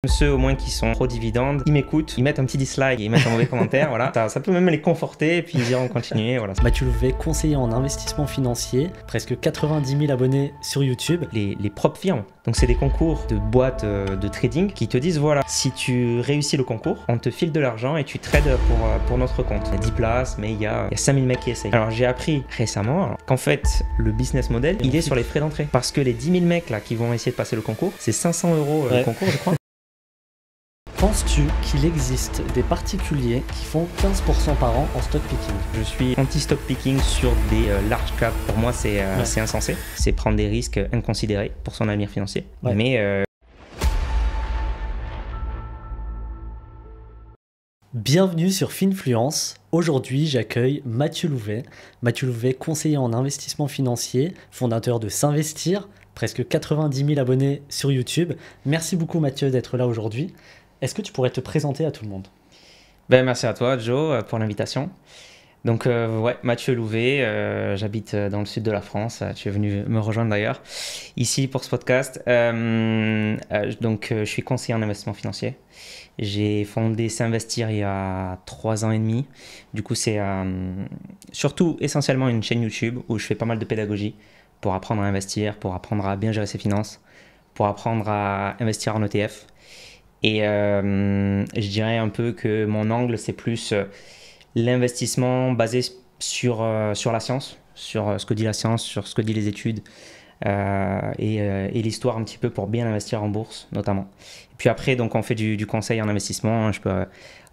Ceux au moins qui sont pro-dividendes, ils m'écoutent, ils mettent un petit dislike, ils mettent un mauvais commentaire, voilà. Ça peut même les conforter et puis ils diront continuer, voilà. Mathieu Louvet, conseiller en investissement financier, presque 90 000 abonnés sur YouTube. Les propres firmes, donc c'est des concours de boîtes de trading qui te disent voilà, si tu réussis le concours, on te file de l'argent et tu trades pour notre compte. Il y a 10 places, mais il y a 5000 mecs qui essayent. Alors j'ai appris récemment qu'en fait, le business model, il est sur les frais d'entrée. Parce que les 10 000 mecs là qui vont essayer de passer le concours, c'est 500 € le concours, je crois. Penses-tu qu'il existe des particuliers qui font 15% par an en stock picking? Je suis anti-stock picking sur des large caps. Pour moi, c'est insensé. C'est prendre des risques inconsidérés pour son avenir financier. Ouais. Mais Bienvenue sur Finfluence. Aujourd'hui, j'accueille Mathieu Louvet. Mathieu Louvet, conseiller en investissement financier, fondateur de S'Investir, presque 90 000 abonnés sur YouTube. Merci beaucoup Mathieu d'être là aujourd'hui. Est-ce que tu pourrais te présenter à tout le monde? Merci à toi, Joe, pour l'invitation. Donc, ouais, Mathieu Louvet, j'habite dans le sud de la France. Tu es venu me rejoindre d'ailleurs ici pour ce podcast. Je suis conseiller en investissement financier. J'ai fondé S'Investir il y a 3 ans et demi. Du coup, c'est surtout essentiellement une chaîne YouTube où je fais pas mal de pédagogie pour apprendre à investir, pour apprendre à bien gérer ses finances, pour apprendre à investir en ETF. Et je dirais un peu que mon angle, c'est plus l'investissement basé sur la science, sur ce que dit la science, sur ce que disent les études et l'histoire un petit peu pour bien investir en bourse notamment. Et puis après, donc, on fait du conseil en investissement.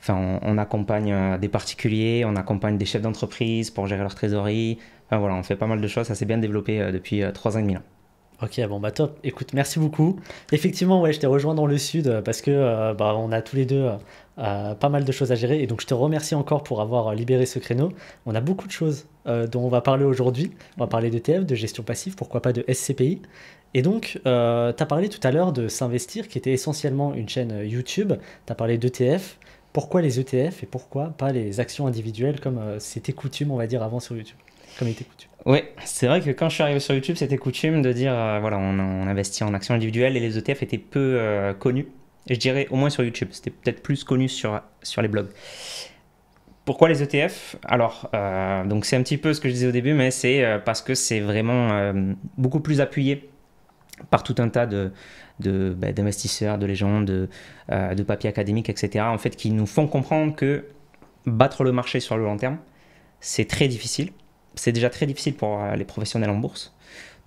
On accompagne des particuliers, on accompagne des chefs d'entreprise pour gérer leur trésorerie. Enfin, voilà, on fait pas mal de choses. Ça s'est bien développé depuis 3 ans et demi là. Ok, bon bah top. Écoute, merci beaucoup. Effectivement, ouais, je t'ai rejoint dans le sud parce que on a tous les deux pas mal de choses à gérer. Et donc, je te remercie encore pour avoir libéré ce créneau. On a beaucoup de choses dont on va parler aujourd'hui. On va parler d'ETF, de gestion passive, pourquoi pas de SCPI. Et donc, tu as parlé tout à l'heure de S'Investir, qui était essentiellement une chaîne YouTube. Tu as parlé d'ETF. Pourquoi les ETF et pourquoi pas les actions individuelles comme c'était coutume, on va dire, avant sur YouTube, comme il était coutume? Oui, c'est vrai que quand je suis arrivé sur YouTube, c'était coutume de dire voilà, on investit en actions individuelles et les ETF étaient peu connus. Et je dirais au moins sur YouTube, c'était peut-être plus connu sur les blogs. Pourquoi les ETF? Alors, donc c'est un petit peu ce que je disais au début, mais c'est parce que c'est vraiment beaucoup plus appuyé par tout un tas d'investisseurs, de légendes, de papiers académiques, etc. En fait, qui nous font comprendre que battre le marché sur le long terme, c'est très difficile. C'est déjà très difficile pour les professionnels en bourse.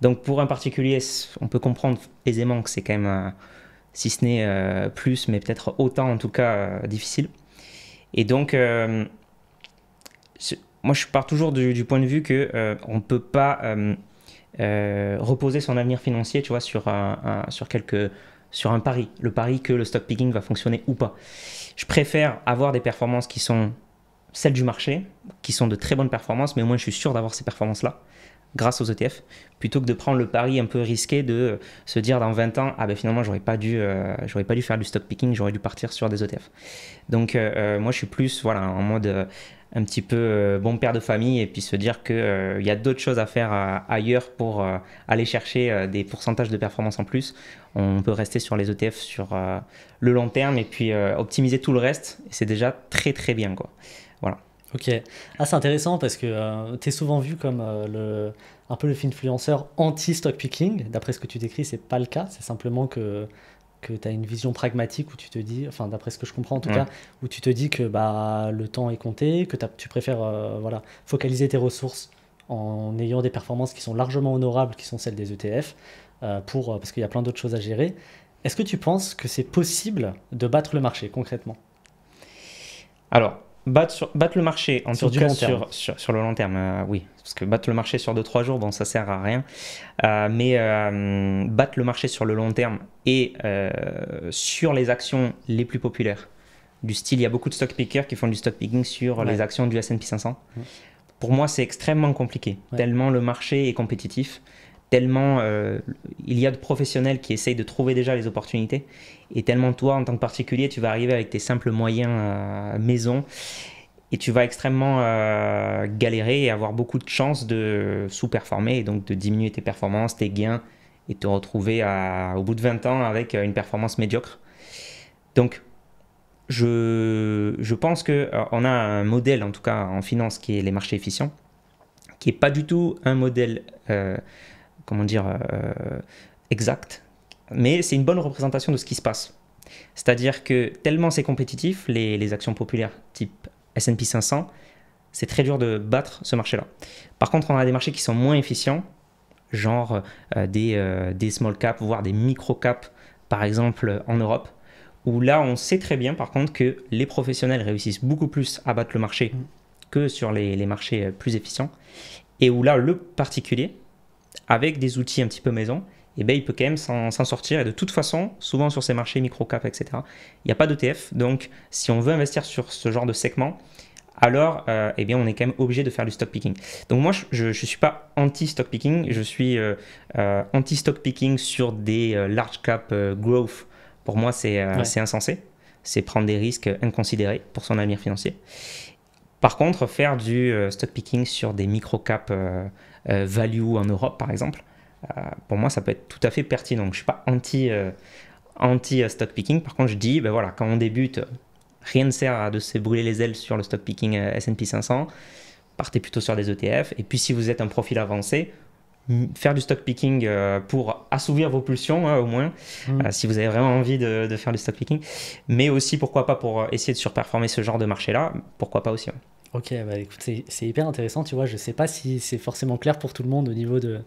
Donc pour un particulier, on peut comprendre aisément que c'est quand même, si ce n'est plus, mais peut-être autant en tout cas, difficile. Et donc, moi je pars toujours du point de vue qu'on ne peut pas reposer son avenir financier, tu vois, sur un pari. Le pari que le stock picking va fonctionner ou pas. Je préfère avoir des performances qui sont celles du marché, qui sont de très bonnes performances, mais au moins je suis sûr d'avoir ces performances-là grâce aux ETF, plutôt que de prendre le pari un peu risqué de se dire dans 20 ans, finalement j'aurais pas dû faire du stock picking, j'aurais dû partir sur des ETF. Donc moi je suis plus en mode un petit peu bon père de famille et puis se dire qu'il y a d'autres choses à faire ailleurs pour aller chercher des pourcentages de performance en plus. On peut rester sur les ETF sur le long terme et puis optimiser tout le reste, et c'est déjà très très bien, quoi. Voilà. Ok. C'est intéressant parce que tu es souvent vu comme un peu le finfluenceur anti-stock picking. D'après ce que tu décris, c'est pas le cas. C'est simplement que tu as une vision pragmatique où tu te dis, enfin d'après ce que je comprends en tout cas, où tu te dis que le temps est compté, que tu préfères focaliser tes ressources en ayant des performances qui sont largement honorables, qui sont celles des ETF, parce qu'il y a plein d'autres choses à gérer. Est-ce que tu penses que c'est possible de battre le marché concrètement? Alors, battre le marché, en tout cas sur le long terme, oui. Parce que battre le marché sur 2-3 jours, bon, ça sert à rien. Mais battre le marché sur le long terme et sur les actions les plus populaires, du style, il y a beaucoup de stock pickers qui font du stock picking sur les actions du S&P 500. Pour moi, c'est extrêmement compliqué, tellement le marché est compétitif, tellement il y a de professionnels qui essayent de trouver déjà les opportunités, et tellement toi, en tant que particulier, tu vas arriver avec tes simples moyens maison, et tu vas extrêmement galérer et avoir beaucoup de chances de sous-performer, et donc de diminuer tes performances, tes gains, et te retrouver au bout de 20 ans avec une performance médiocre. Donc, je pense qu'on a un modèle, en tout cas en finance, qui est les marchés efficients, qui n'est pas du tout un modèle, comment dire, exact, mais c'est une bonne représentation de ce qui se passe. C'est-à-dire que tellement c'est compétitif, les actions populaires type S&P 500, c'est très dur de battre ce marché-là. Par contre, on a des marchés qui sont moins efficients, genre des small caps, voire des micro caps, par exemple en Europe, où là, on sait très bien, par contre, que les professionnels réussissent beaucoup plus à battre le marché que sur les marchés plus efficients, et où là, le particulier, avec des outils un petit peu maison, eh ben, il peut quand même s'en sortir. Et de toute façon, souvent sur ces marchés micro-cap, etc., il n'y a pas d'ETF. Donc, si on veut investir sur ce genre de segment, alors eh bien, on est quand même obligé de faire du stock picking. Donc moi, je ne suis pas anti-stock picking, je suis anti-stock picking sur des large cap growth. Pour moi, c'est insensé. C'est prendre des risques inconsidérés pour son avenir financier. Par contre, faire du stock picking sur des micro-cap value en Europe, par exemple, pour moi, ça peut être tout à fait pertinent. Donc, je ne suis pas anti-stock picking. Par contre, je dis, ben voilà, quand on débute, rien ne sert de se brûler les ailes sur le stock picking S&P 500. Partez plutôt sur des ETF. Et puis, si vous êtes un profil avancé, faire du stock picking pour assouvir vos pulsions, au moins, si vous avez vraiment envie de faire du stock picking. Mais aussi, pourquoi pas, pour essayer de surperformer ce genre de marché-là, pourquoi pas aussi. Ok, bah écoute, c'est hyper intéressant, tu vois, je sais pas si c'est forcément clair pour tout le monde au niveau de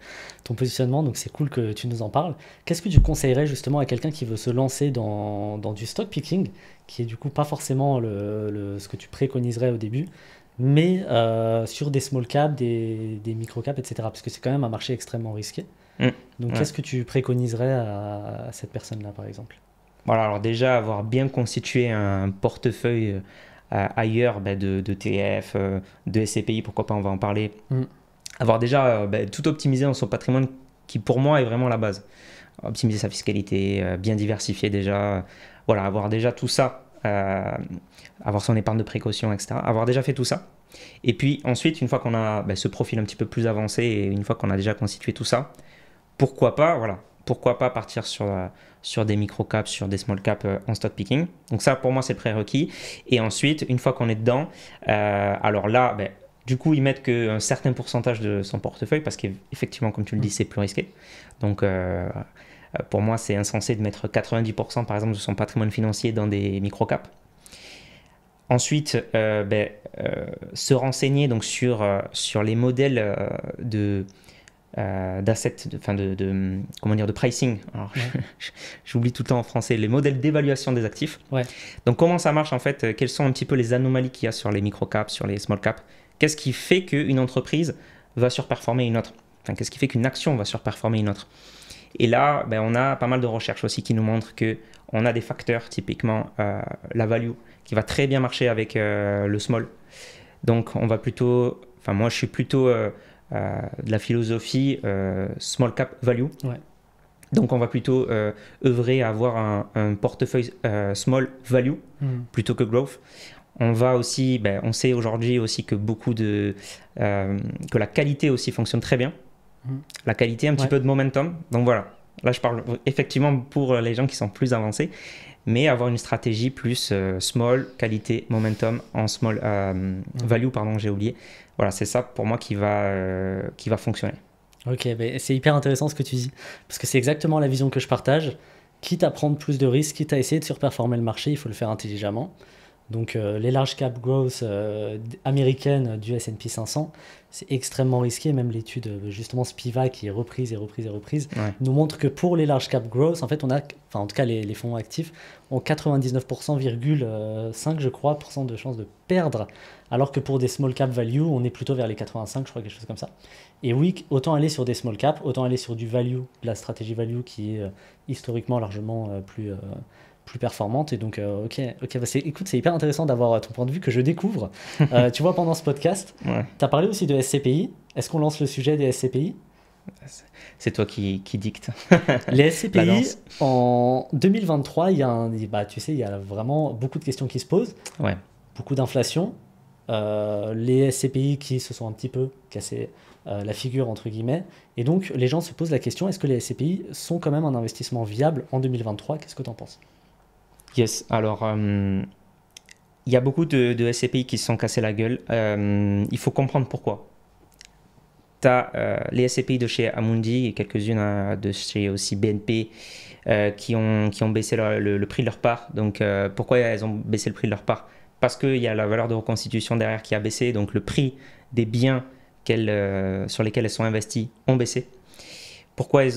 ton positionnement, donc c'est cool que tu nous en parles. Qu'est-ce que tu conseillerais justement à quelqu'un qui veut se lancer dans du stock picking, qui est du coup pas forcément ce que tu préconiserais au début, mais sur des small caps, des micro caps, etc. Parce que c'est quand même un marché extrêmement risqué. Donc qu'est-ce que tu préconiserais à cette personne-là, par exemple? Voilà, alors déjà, avoir bien constitué un portefeuille ailleurs de TF, de SCPI, pourquoi pas, on va en parler. Avoir déjà tout optimisé dans son patrimoine qui pour moi est vraiment la base. Optimiser sa fiscalité, bien diversifier déjà, voilà, avoir déjà tout ça, avoir son épargne de précaution, etc. Avoir déjà fait tout ça. Et puis ensuite, une fois qu'on a ce profil un petit peu plus avancé et une fois qu'on a déjà constitué tout ça, pourquoi pas partir sur des micro-caps, sur des small-caps en stock picking. Donc ça, pour moi, c'est le prérequis. Et ensuite, une fois qu'on est dedans, alors là, du coup, ils mettent qu'un certain pourcentage de son portefeuille parce qu'effectivement, comme tu le dis, c'est plus risqué. Donc, pour moi, c'est insensé de mettre 90% par exemple de son patrimoine financier dans des micro-caps. Ensuite, se renseigner donc, sur les modèles d'assets, de pricing. Alors, j'oublie tout le temps en français, les modèles d'évaluation des actifs. Donc, comment ça marche en fait? Quelles sont un petit peu les anomalies qu'il y a sur les micro-caps, sur les small-caps? Qu'est-ce qui fait qu'une entreprise va surperformer une autre? Enfin, qu'est-ce qui fait qu'une action va surperformer une autre? Et là, on a pas mal de recherches aussi qui nous montrent qu'on a des facteurs, typiquement la value, qui va très bien marcher avec le small. Donc, on va plutôt... Enfin, moi, je suis plutôt... de la philosophie small cap value. Donc on va plutôt œuvrer à avoir un portefeuille small value plutôt que growth. On va aussi, on sait aujourd'hui aussi que que la qualité aussi fonctionne très bien. La qualité, un petit peu de momentum. Donc voilà, là je parle effectivement pour les gens qui sont plus avancés, mais avoir une stratégie plus small, qualité, momentum en small value, pardon, j'ai oublié. Voilà, c'est ça pour moi qui va fonctionner. Ok, c'est hyper intéressant ce que tu dis, parce que c'est exactement la vision que je partage. Quitte à prendre plus de risques, quitte à essayer de surperformer le marché, il faut le faire intelligemment. Donc les large cap growth américaines du S&P 500, c'est extrêmement risqué. Même l'étude justement Spiva qui est reprise nous montre que pour les large cap growth, en fait, en tout cas les fonds actifs ont 99,5 je crois de chances de perdre, alors que pour des small cap value, on est plutôt vers les 85, je crois, quelque chose comme ça. Et oui, autant aller sur des small cap, autant aller sur du value, de la stratégie value qui est historiquement largement plus performante. Et donc, écoute, c'est hyper intéressant d'avoir ton point de vue que je découvre. Tu vois, pendant ce podcast, tu as parlé aussi de SCPI. Est-ce qu'on lance le sujet des SCPI? C'est toi qui dicte. Les SCPI, en 2023, il y a il y a vraiment beaucoup de questions qui se posent. Beaucoup d'inflation. Les SCPI qui se sont un petit peu cassés la figure, entre guillemets. Et donc, les gens se posent la question, est-ce que les SCPI sont quand même un investissement viable en 2023? Qu'est-ce que tu en penses? Yes, alors il y a beaucoup de SCPI qui se sont cassés la gueule. Il faut comprendre pourquoi. Tu as les SCPI de chez Amundi et quelques-unes de chez aussi BNP qui ont baissé le prix de leur part. Donc pourquoi elles ont baissé le prix de leur part? Parce qu'il y a la valeur de reconstitution derrière qui a baissé, donc le prix des biens sur lesquels elles sont investies ont baissé. Pourquoi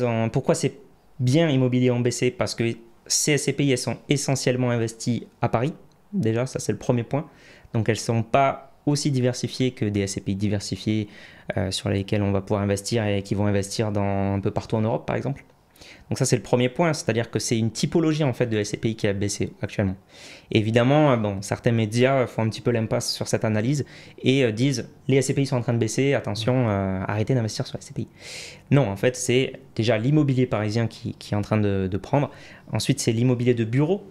ces biens immobiliers ont baissé? Parce que ces SCPI, elles sont essentiellement investies à Paris. Déjà, ça c'est le premier point. Donc elles ne sont pas aussi diversifiées que des SCPI diversifiés sur lesquels on va pouvoir investir et qui vont investir un peu partout en Europe, par exemple. Donc ça c'est le premier point, c'est-à-dire que c'est une typologie en fait de SCPI qui a baissé actuellement. Et évidemment, certains médias font un petit peu l'impasse sur cette analyse et disent les SCPI sont en train de baisser, attention, arrêtez d'investir sur les SCPI. Non, en fait c'est déjà l'immobilier parisien qui est en train de prendre. Ensuite c'est l'immobilier de bureau,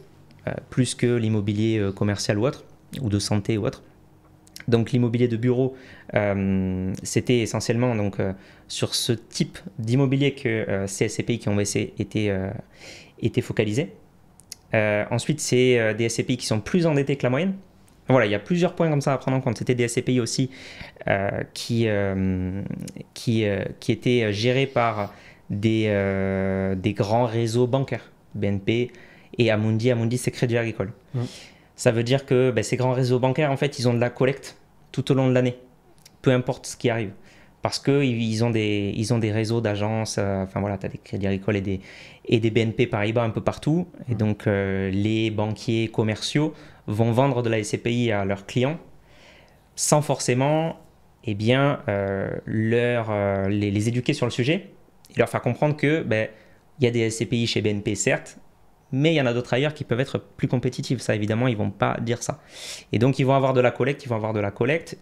plus que l'immobilier commercial ou autre, ou de santé ou autre. Donc l'immobilier de bureau, c'était essentiellement sur ce type d'immobilier que ces SCPI qui ont baissé étaient focalisés. Ensuite, c'est des SCPI qui sont plus endettés que la moyenne. Voilà, il y a plusieurs points comme ça à prendre en compte. C'était des SCPI aussi qui étaient gérés par des grands réseaux bancaires, BNP et Amundi. Amundi, c'est Crédit Agricole. Ça veut dire que ces grands réseaux bancaires, en fait, ils ont de la collecte tout au long de l'année, peu importe ce qui arrive. Parce qu'ils ont des réseaux d'agences, enfin voilà, tu as des Crédits Agricoles et des BNP Paribas un peu partout. Et donc, les banquiers commerciaux vont vendre de la SCPI à leurs clients sans forcément les éduquer sur le sujet et leur faire comprendre que y a des SCPI chez BNP, certes, mais il y en a d'autres ailleurs qui peuvent être plus compétitives. Ça, évidemment, ils ne vont pas dire ça. Et donc, ils vont avoir de la collecte,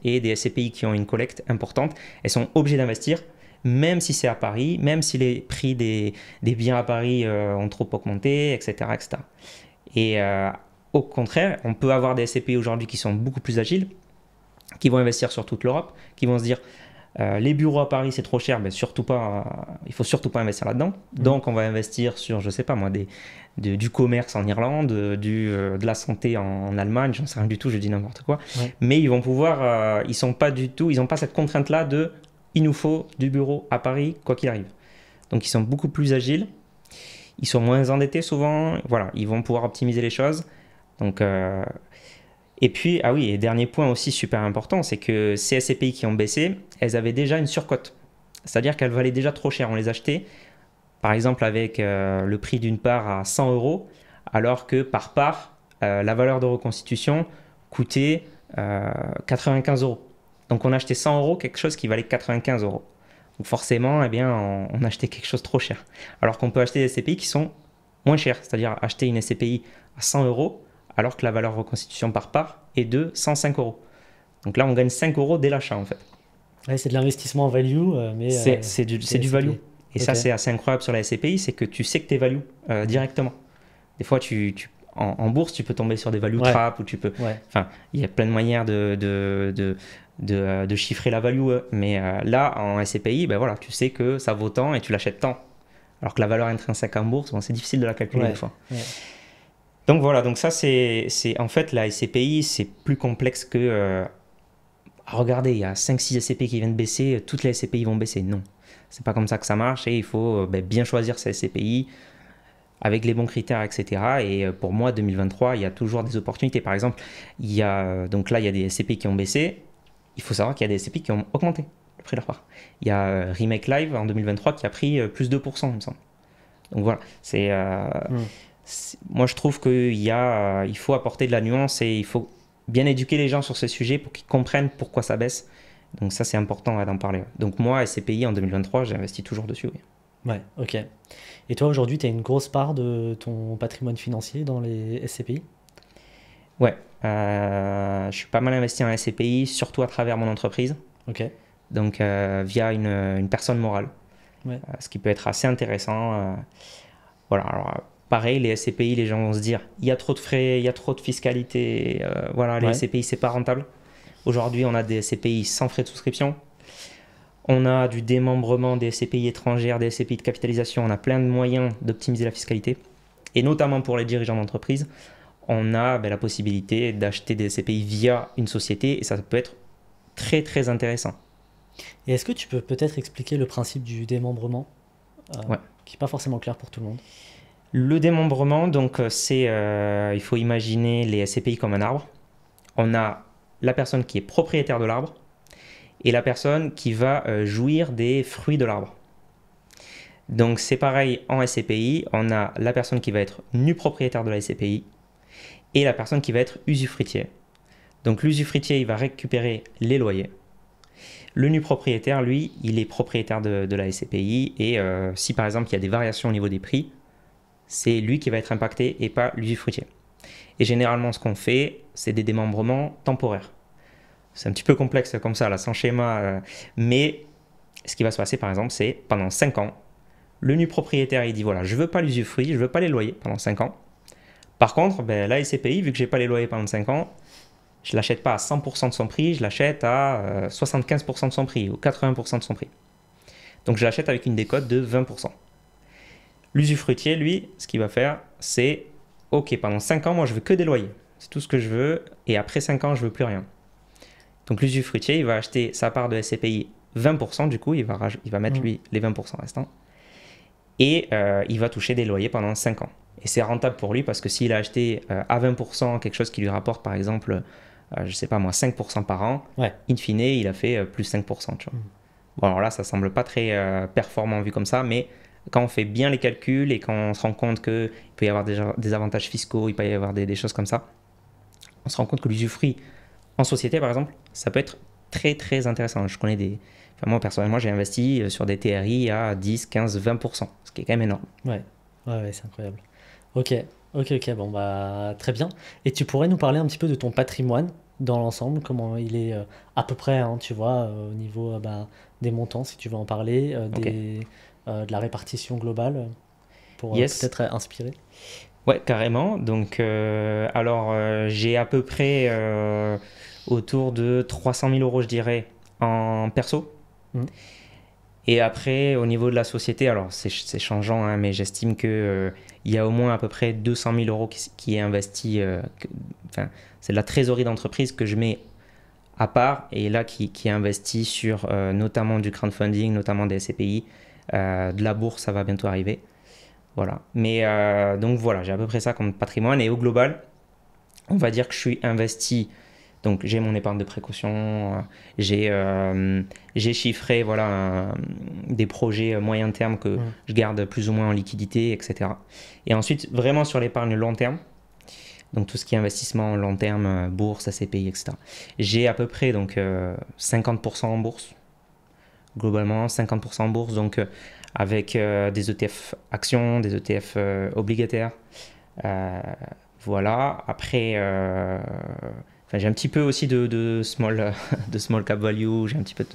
et des SCPI qui ont une collecte importante, elles sont obligées d'investir, même si c'est à Paris, même si les prix des biens à Paris ont trop augmenté, etc. etc. Et au contraire, on peut avoir des SCPI aujourd'hui qui sont beaucoup plus agiles, qui vont investir sur toute l'Europe, qui vont se dire les bureaux à Paris c'est trop cher, il faut surtout pas investir là-dedans. Donc on va investir sur, je sais pas moi, du commerce en Irlande, de la santé en Allemagne, j'en sais rien du tout, je dis n'importe quoi. Ouais. Mais ils vont pouvoir, ils n'ont pas cette contrainte-là il nous faut du bureau à Paris quoi qu'il arrive. Donc ils sont beaucoup plus agiles, ils sont moins endettés souvent, voilà, ils vont pouvoir optimiser les choses. Donc et puis, et dernier point aussi super important, c'est que ces SCPI qui ont baissé, elles avaient déjà une surcote. C'est-à-dire qu'elles valaient déjà trop cher. On les achetait, par exemple, avec le prix d'une part à 100 euros, alors que par part, la valeur de reconstitution coûtait 95 euros. Donc, on achetait 100 euros quelque chose qui valait 95 euros. Donc, forcément, on achetait quelque chose trop cher. Alors qu'on peut acheter des SCPI qui sont moins chers. C'est-à-dire acheter une SCPI à 100 euros, alors que la valeur reconstitution par part est de 105 euros. Donc là, on gagne 5 euros dès l'achat, en fait. Ouais, c'est de l'investissement en value, mais... C'est du value. Et ça, c'est assez incroyable sur la SCPI, c'est que tu sais que tu es value directement. Des fois, en bourse, tu peux tomber sur des value traps, ou tu peux... Enfin, il y a plein de manières de chiffrer la value. Mais là, en SCPI, voilà, tu sais que ça vaut tant et tu l'achètes tant. Alors que la valeur intrinsèque en bourse, c'est difficile de la calculer des fois. Ouais. Donc voilà, donc ça c'est en fait la SCPI, c'est plus complexe que regardez, il y a 5-6 SCPI qui viennent de baisser, toutes les SCPI vont baisser. Non, c'est pas comme ça que ça marche et il faut bien choisir ces SCPI avec les bons critères, etc. Et pour moi, 2023, il y a toujours des opportunités. Par exemple, donc là, il y a des SCPI qui ont baissé. Il faut savoir qu'il y a des SCPI qui ont augmenté le prix de leur part. Il y a Remake Live en 2023 qui a pris plus de 2%, il me semble. Donc voilà, moi, je trouve qu'il faut apporter de la nuance et il faut bien éduquer les gens sur ce sujet pour qu'ils comprennent pourquoi ça baisse. Donc ça, c'est important d'en parler. Donc moi, SCPI en 2023, j'ai investi toujours dessus. Oui. Ouais, ok. Et toi, aujourd'hui, tu as une grosse part de ton patrimoine financier dans les SCPI ? Ouais, je suis pas mal investi en SCPI, surtout à travers mon entreprise. Ok. Donc via une personne morale, ce qui peut être assez intéressant. Voilà, alors... Pareil, les SCPI, les gens vont se dire il y a trop de frais, il y a trop de fiscalité, les SCPI, c'est pas rentable. Aujourd'hui, on a des SCPI sans frais de souscription. On a du démembrement des SCPI étrangères, des SCPI de capitalisation. On a plein de moyens d'optimiser la fiscalité. Et notamment pour les dirigeants d'entreprise, on a la possibilité d'acheter des SCPI via une société et ça peut être très très intéressant. Et est-ce que tu peux peut-être expliquer le principe du démembrement, Ouais. qui n'est pas forcément clair pour tout le monde? Le démembrement, donc, il faut imaginer les SCPI comme un arbre. On a la personne qui est propriétaire de l'arbre et la personne qui va jouir des fruits de l'arbre. Donc c'est pareil en SCPI, on a la personne qui va être nu propriétaire de la SCPI et la personne qui va être usufruitier. Donc l'usufruitier, il va récupérer les loyers. Le nu propriétaire, lui, il est propriétaire de la SCPI et si par exemple il y a des variations au niveau des prix, c'est lui qui va être impacté et pas l'usufruitier. Et généralement, ce qu'on fait, c'est des démembrements temporaires. C'est un petit peu complexe comme ça, là, sans schéma, mais ce qui va se passer, par exemple, c'est pendant 5 ans, le nu propriétaire, il dit voilà, je veux pas l'usufruit, je veux pas les loyers pendant 5 ans. Par contre, la SCPI, vu que j'ai pas les loyers pendant 5 ans, je l'achète pas à 100% de son prix, je l'achète à 75% de son prix ou 80% de son prix. Donc je l'achète avec une décote de 20%. L'usufruitier, lui, ce qu'il va faire, c'est ok, pendant 5 ans, moi je veux que des loyers. C'est tout ce que je veux. Et après 5 ans, je veux plus rien. Donc l'usufruitier, il va acheter sa part de SCPI 20%, du coup, il va mettre lui les 20% restants. Et il va toucher des loyers pendant 5 ans. Et c'est rentable pour lui parce que s'il a acheté à 20% quelque chose qui lui rapporte par exemple, je sais pas moi, 5% par an, in fine, il a fait plus 5%. Tu vois. Bon, alors là, ça semble pas très performant vu comme ça, mais quand on fait bien les calculs et quand on se rend compte qu'il peut y avoir des avantages fiscaux, il peut y avoir des choses comme ça, on se rend compte que l'usufruit en société, par exemple, ça peut être très très intéressant. Je connais moi, personnellement, j'ai investi sur des TRI à 10, 15, 20%, ce qui est quand même énorme. Ouais, c'est incroyable. Ok, bon, bah, très bien. Et tu pourrais nous parler un petit peu de ton patrimoine dans l'ensemble, comment il est à peu près, hein, tu vois, au niveau des montants, si tu veux en parler, de la répartition globale, pour peut-être inspirer. Ouais, carrément. Donc, j'ai à peu près autour de 300 000 euros, je dirais, en perso. Et après, au niveau de la société, alors c'est changeant, hein, mais j'estime qu'il y a au moins à peu près 200 000 euros qui est investi. C'est de la trésorerie d'entreprise que je mets à part et là qui est investi sur notamment du crowdfunding, notamment des SCPI. De la bourse, ça va bientôt arriver. Voilà. Mais donc voilà, j'ai à peu près ça comme patrimoine. Et au global, on va dire que je suis investi. Donc j'ai mon épargne de précaution, j'ai chiffré des projets moyen terme que je garde plus ou moins en liquidité, etc. Et ensuite, vraiment sur l'épargne long terme, donc tout ce qui est investissement long terme, bourse, ACPI, etc. J'ai à peu près donc, 50% en bourse, globalement 50% en bourse, donc avec des ETF actions, des ETF obligataires. Voilà, après... j'ai un petit peu aussi de small cap value, j'ai un petit peu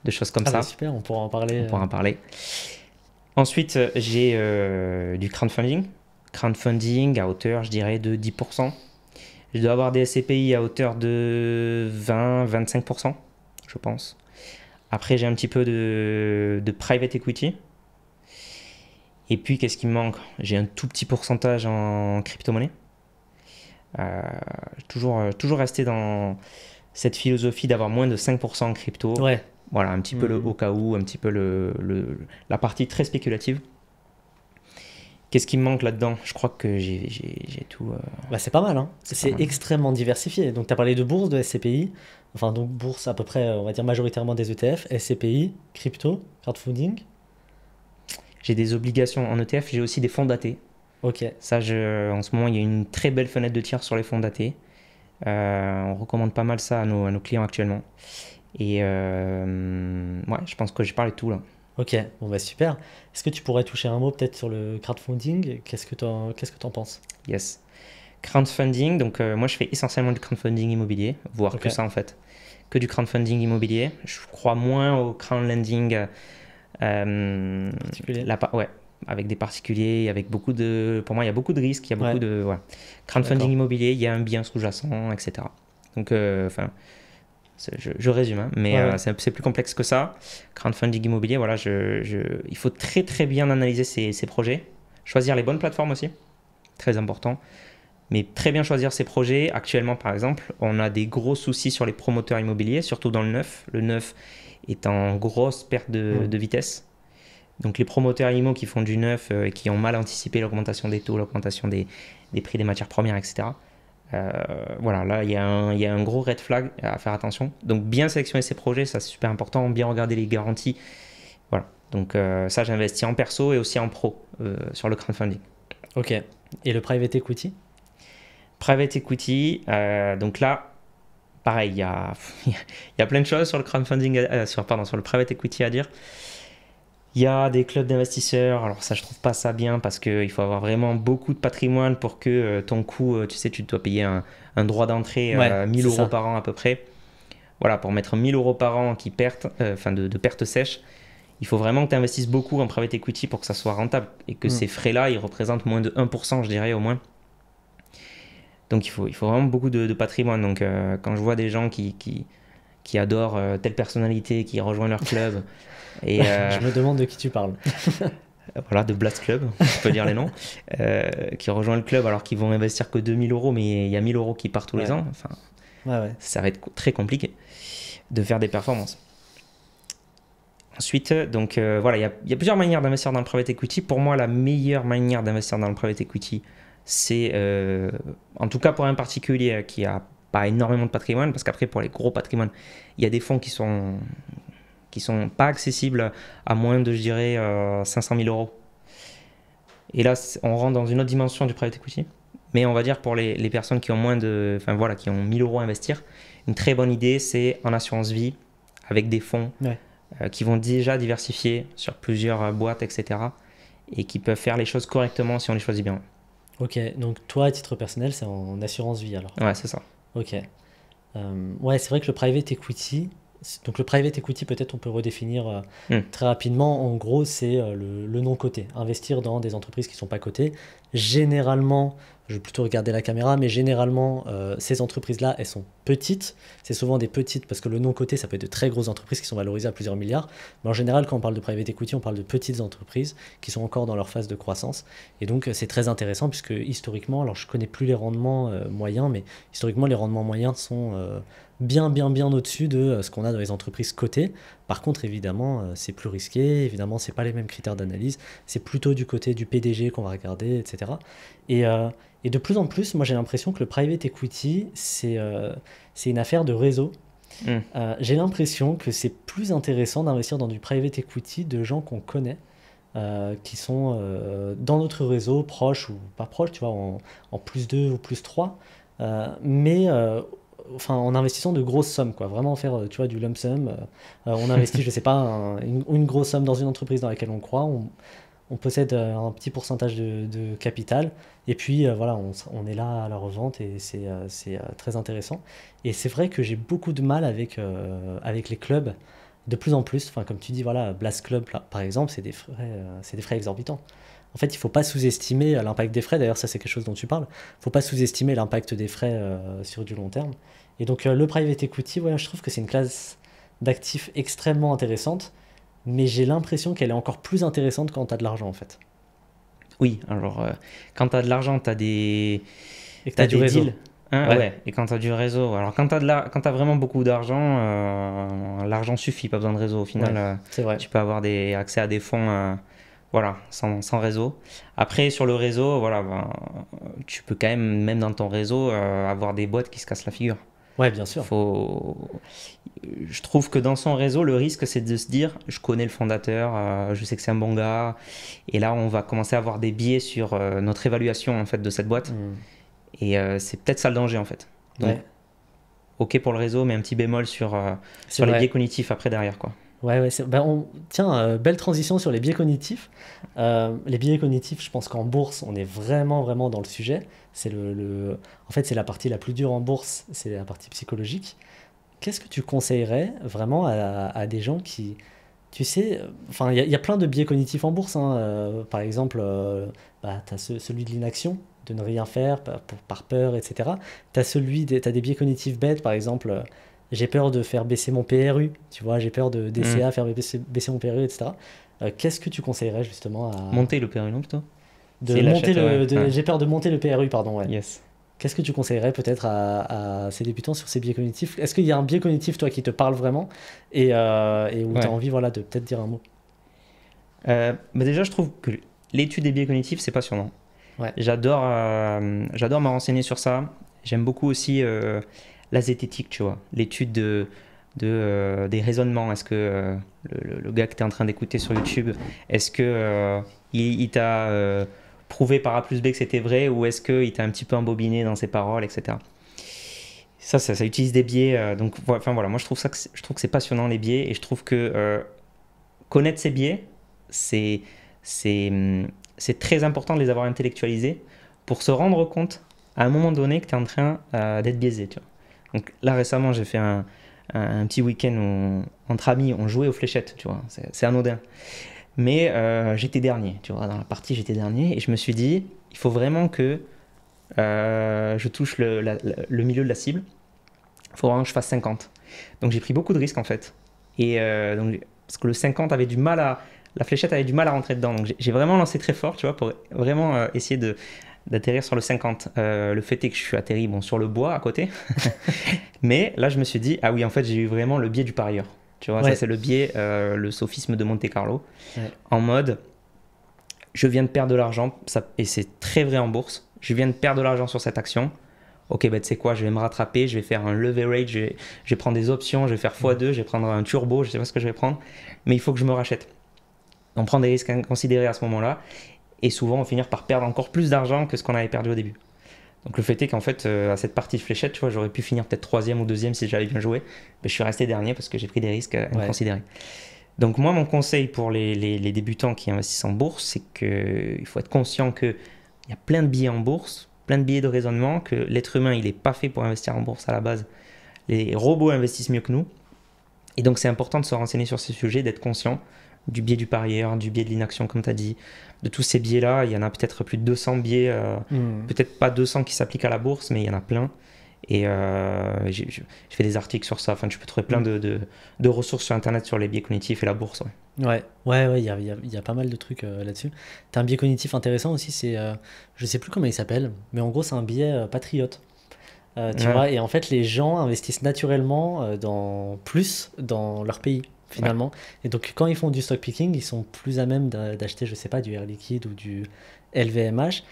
de choses comme ça. Super, on pourra en parler. On pourra en parler. Ensuite, j'ai du crowdfunding. Crowdfunding à hauteur, je dirais, de 10%. Je dois avoir des SCPI à hauteur de 20-25%, je pense. Après, j'ai un petit peu de private equity. Et puis, qu'est-ce qui me manque? J'ai un tout petit pourcentage en crypto-monnaie. Toujours rester dans cette philosophie d'avoir moins de 5% en crypto. Ouais. Voilà, un petit peu le au cas où, un petit peu la partie très spéculative. Qu'est-ce qui me manque là-dedans? Je crois que j'ai tout. C'est pas mal, hein. C'est extrêmement diversifié. Donc, tu as parlé de bourse, de SCPI. Enfin, donc bourse à peu près, on va dire majoritairement des ETF, SCPI, crypto, crowdfunding. J'ai des obligations en ETF, j'ai aussi des fonds datés. Ok. Ça, en ce moment, il y a une très belle fenêtre de tir sur les fonds datés. On recommande pas mal ça à nos clients actuellement. Et je pense que j'ai parlé de tout là. Ok, bon super. Est-ce que tu pourrais toucher un mot peut-être sur le crowdfunding? Qu'est-ce que t'en penses? Yes. Crowdfunding, donc moi je fais essentiellement du crowdfunding immobilier, voire que ça en fait. Que du crowdfunding immobilier. Je crois moins au crowdlending particulier. Avec des particuliers, avec beaucoup de... Pour moi, il y a beaucoup de risques, il y a beaucoup de... Crowdfunding immobilier, il y a un bien sous-jacent, etc. Donc, je résume, hein, mais c'est plus complexe que ça. Crowdfunding immobilier, voilà, il faut très très bien analyser ces projets. Choisir les bonnes plateformes aussi, très important. Mais très bien choisir ses projets. Actuellement, par exemple, on a des gros soucis sur les promoteurs immobiliers, surtout dans le neuf. Le neuf est en grosse perte de vitesse. Donc les promoteurs IMO qui font du neuf et qui ont mal anticipé l'augmentation des taux, l'augmentation des prix des matières premières, etc. Voilà, là il y a un gros red flag à faire attention. Donc bien sélectionner ses projets, ça c'est super important. Bien regarder les garanties. Voilà. Donc ça j'investis en perso et aussi en pro sur le crowdfunding. Ok. Et le private equity? Private equity, donc là, pareil, il y a plein de choses sur le crowdfunding, sur le private equity à dire. Il y a des clubs d'investisseurs, alors ça je trouve pas ça bien parce qu'il faut avoir vraiment beaucoup de patrimoine pour que ton coût, tu sais, tu dois payer un droit d'entrée 1000 euros par an à peu près. Voilà, pour mettre 1000 euros par an qui perte, de perte sèche, il faut vraiment que tu investisses beaucoup en private equity pour que ça soit rentable et que ces frais-là, ils représentent moins de 1%, je dirais au moins. Donc il faut vraiment beaucoup de patrimoine. Donc quand je vois des gens qui adorent telle personnalité, qui rejoint leur club... Et, je me demande de qui tu parles. Voilà, de Blast Club, je peux dire les noms, qui rejoint le club alors qu'ils vont investir que 2000 euros, mais il y a 1000 euros qui partent tous les ans. Enfin, ça va être très compliqué de faire des performances. Ensuite, donc voilà, il y a plusieurs manières d'investir dans le private equity. Pour moi, la meilleure manière d'investir dans le private equity, c'est, en tout cas pour un particulier qui a pas énormément de patrimoine, parce qu'après pour les gros patrimoines, il y a des fonds qui sont pas accessibles à moins de, je dirais, 500 000 euros. Et là, on rentre dans une autre dimension du private equity. Mais on va dire pour les personnes qui ont qui ont 1000 euros à investir, une très bonne idée, c'est en assurance vie, avec des fonds qui vont déjà diversifier sur plusieurs boîtes, etc. Et qui peuvent faire les choses correctement si on les choisit bien. Ok, donc toi, à titre personnel, c'est en assurance vie alors? Ouais, c'est ça. Ok. Ouais, c'est vrai que le private equity... Donc le private equity, peut-être on peut redéfinir très rapidement. En gros, c'est le non coté. Investir dans des entreprises qui ne sont pas cotées. Généralement, je vais plutôt regarder la caméra, mais généralement, ces entreprises-là, elles sont petites. C'est souvent des petites, parce que le non coté, ça peut être de très grosses entreprises qui sont valorisées à plusieurs milliards. Mais en général, quand on parle de private equity, on parle de petites entreprises qui sont encore dans leur phase de croissance. Et donc, c'est très intéressant, puisque historiquement, alors je ne connais plus les rendements moyens, mais historiquement, les rendements moyens sont... bien au-dessus de ce qu'on a dans les entreprises cotées. Par contre, évidemment, c'est plus risqué. Évidemment, ce n'est pas les mêmes critères d'analyse. C'est plutôt du côté du PDG qu'on va regarder, etc. Et de plus en plus, moi, j'ai l'impression que le private equity, c'est une affaire de réseau. J'ai l'impression que c'est plus intéressant d'investir dans du private equity de gens qu'on connaît, qui sont dans notre réseau, proches ou pas proches, tu vois, en plus 2 ou plus 3. Mais... en investissant de grosses sommes, quoi. Vraiment faire, tu vois, du lump sum. On investit, je sais pas, une grosse somme dans une entreprise dans laquelle on croit. On possède un petit pourcentage de capital. Et puis, voilà, on est là à la revente et c'est très intéressant. Et c'est vrai que j'ai beaucoup de mal avec les clubs de plus en plus. Enfin, comme tu dis, voilà, Blast Club, là, par exemple, c'est des frais exorbitants. En fait, il ne faut pas sous-estimer l'impact des frais. D'ailleurs, ça, c'est quelque chose dont tu parles. Il ne faut pas sous-estimer l'impact des frais sur du long terme. Et donc, le private equity, ouais, je trouve que c'est une classe d'actifs extrêmement intéressante, mais j'ai l'impression qu'elle est encore plus intéressante quand tu as de l'argent, en fait. Oui, alors, quand tu as de l'argent, tu as des du réseau. Deals. Et quand tu as du réseau. Alors, quand tu as vraiment beaucoup d'argent, l'argent suffit, pas besoin de réseau. Au final, c'est vrai. Tu peux avoir accès à des fonds... Voilà, sans réseau. Après, sur le réseau, voilà, tu peux quand même dans ton réseau, avoir des boîtes qui se cassent la figure. Ouais, bien sûr. Je trouve que dans son réseau, le risque, c'est de se dire, je connais le fondateur, je sais que c'est un bon gars, et là, on va commencer à avoir des biais sur notre évaluation en fait de cette boîte. Et c'est peut-être ça le danger en fait. Donc, ok pour le réseau, mais un petit bémol sur les biais cognitifs après derrière, quoi. Ouais, tiens, belle transition sur les biais cognitifs. Les biais cognitifs, je pense qu'en bourse, on est vraiment dans le sujet. C'est en fait, c'est la partie la plus dure en bourse, c'est la partie psychologique. Qu'est-ce que tu conseillerais vraiment à des gens qui, tu sais, enfin, il y a plein de biais cognitifs en bourse, hein. Par exemple, tu as celui de l'inaction, de ne rien faire par peur, etc. Tu as des biais cognitifs bêtes, par exemple... J'ai peur de faire baisser mon PRU, tu vois, j'ai peur de DCA, faire baisser mon PRU, etc. Qu'est-ce que tu conseillerais justement à... Monter le PRU, non, plutôt J'ai peur de monter le PRU, pardon, ouais. Yes. Qu'est-ce que tu conseillerais peut-être à ces débutants sur ces biais cognitifs? Est-ce qu'il y a un biais cognitif, toi, qui te parle vraiment et où tu as Ouais. envie voilà, de peut-être dire un mot? Mais déjà, je trouve que l'étude des biais cognitifs, c'est passionnant. Ouais. J'adore me renseigner sur ça. J'aime beaucoup aussi la zététique, tu vois, l'étude des raisonnements. Est-ce que le gars que tu es en train d'écouter sur YouTube, est-ce que il t'a prouvé par A plus B que c'était vrai ou est-ce qu'il t'a un petit peu embobiné dans ses paroles, etc. Ça utilise des biais. Donc, enfin voilà, moi je trouve que c'est passionnant les biais et je trouve que connaître ces biais, c'est c'est c'est très important de les avoir intellectualisés pour se rendre compte à un moment donné que tu es en train d'être biaisé. Tu vois. Donc là récemment, j'ai fait un petit week-end entre amis, on jouait aux fléchettes, tu vois, c'est anodin. Mais j'étais dernier, tu vois, dans la partie j'étais dernier et je me suis dit, il faut vraiment que je touche le milieu de la cible, il faut vraiment que je fasse 50. Donc j'ai pris beaucoup de risques en fait. Et parce que le 50 avait du mal la fléchette avait du mal à rentrer dedans. Donc j'ai vraiment lancé très fort, tu vois, pour vraiment essayer d'atterrir sur le 50. Le fait est que je suis atterri bon, sur le bois à côté. Mais là, je me suis dit, ah oui, en fait, j'ai eu vraiment le biais du parieur. Tu vois, ça Ouais. c'est le biais, le sophisme de Monte Carlo. Ouais. En mode, je viens de perdre de l'argent, et c'est très vrai en bourse, je viens de perdre de l'argent sur cette action. Ok, bah, tu sais quoi, je vais me rattraper, je vais faire un leverage, je vais prendre des options, je vais faire x2, je vais prendre un turbo, je sais pas ce que je vais prendre, mais il faut que je me rachète. On prend des risques inconsidérés à ce moment-là, et souvent on finit par perdre encore plus d'argent que ce qu'on avait perdu au début. Donc le fait est qu'en fait, à cette partie de fléchette, tu vois, j'aurais pu finir peut-être troisième ou deuxième si j'avais bien joué, mais je suis resté dernier parce que j'ai pris des risques Ouais. inconsidérés. Donc moi, mon conseil pour les débutants qui investissent en bourse, c'est qu'il faut être conscient qu'il y a plein de billets en bourse, plein de billets de raisonnement, que l'être humain, il n'est pas fait pour investir en bourse à la base. Les robots investissent mieux que nous. Et donc c'est important de se renseigner sur ces sujets, d'être conscient du biais du parieur, du biais de l'inaction, comme tu as dit. De tous ces biais-là, il y en a peut-être plus de 200 biais, peut-être pas 200 qui s'appliquent à la bourse, mais il y en a plein. Et j'ai fait des articles sur ça. Enfin, tu peux trouver plein de ressources sur Internet sur les biais cognitifs et la bourse. Ouais. Ouais, il y a pas mal de trucs là-dessus. T'as un biais cognitif intéressant aussi, je sais plus comment il s'appelle, mais en gros, c'est un biais patriote. Tu Ouais. vois, et en fait, les gens investissent naturellement plus dans leur pays, finalement. Et donc, quand ils font du stock picking, ils sont plus à même d'acheter, je sais pas, du Air Liquide ou du LVMH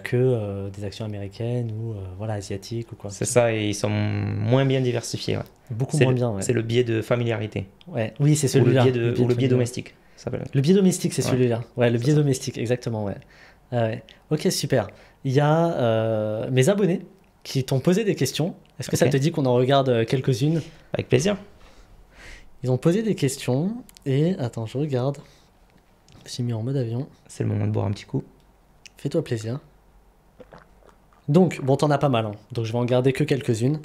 que des actions américaines ou voilà, asiatiques ou quoi. C'est ça, et ils sont moins bien diversifiés. Ouais. Beaucoup moins bien, ouais. C'est le biais de familiarité. Ouais. Oui, c'est Ou le celui-là. biais, ou le biais familial. domestique. Ça s'appelle. Le biais domestique, c'est Ouais. celui-là. Ouais, le C'est biais ça. domestique, exactement, ouais. Ah ouais. Ok, super. Il y a mes abonnés qui t'ont posé des questions. Est-ce que ça Ok. te dit qu'on en regarde quelques-unes? Avec plaisir. Ils ont posé des questions et attends, je regarde. Je suis mis en mode avion. C'est le moment de boire un petit coup. Fais-toi plaisir. Donc, bon, t'en as pas mal, hein. Donc je vais en garder que quelques-unes.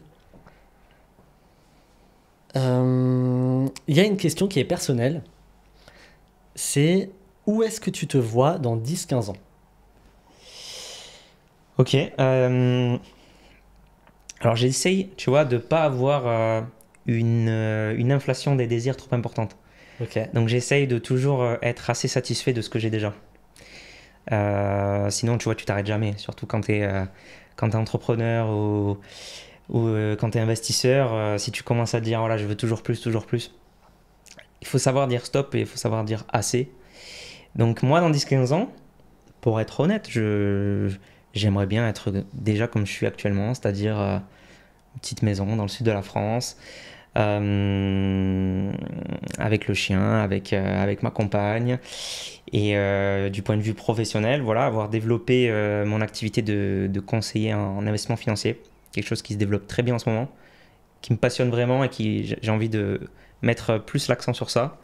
Il y a une question qui est personnelle. C'est où est-ce que tu te vois dans 10-15 ans? Ok. Alors j'essaye, tu vois, de pas avoir une inflation des désirs trop importante. Ok. Donc j'essaye de toujours être assez satisfait de ce que j'ai déjà. Sinon, tu vois, tu t'arrêtes jamais. Surtout quand tu es, entrepreneur ou quand tu es investisseur. Si tu commences à te dire, voilà, je veux toujours plus, toujours plus. Il faut savoir dire stop et il faut savoir dire assez. Donc moi, dans 10-15 ans, pour être honnête, j'aimerais bien être déjà comme je suis actuellement, c'est-à-dire une petite maison dans le sud de la France, avec le chien, avec ma compagne. Et du point de vue professionnel, voilà, avoir développé mon activité de conseiller en investissement financier, quelque chose qui se développe très bien en ce moment, qui me passionne vraiment et j'ai envie de mettre plus l'accent sur ça.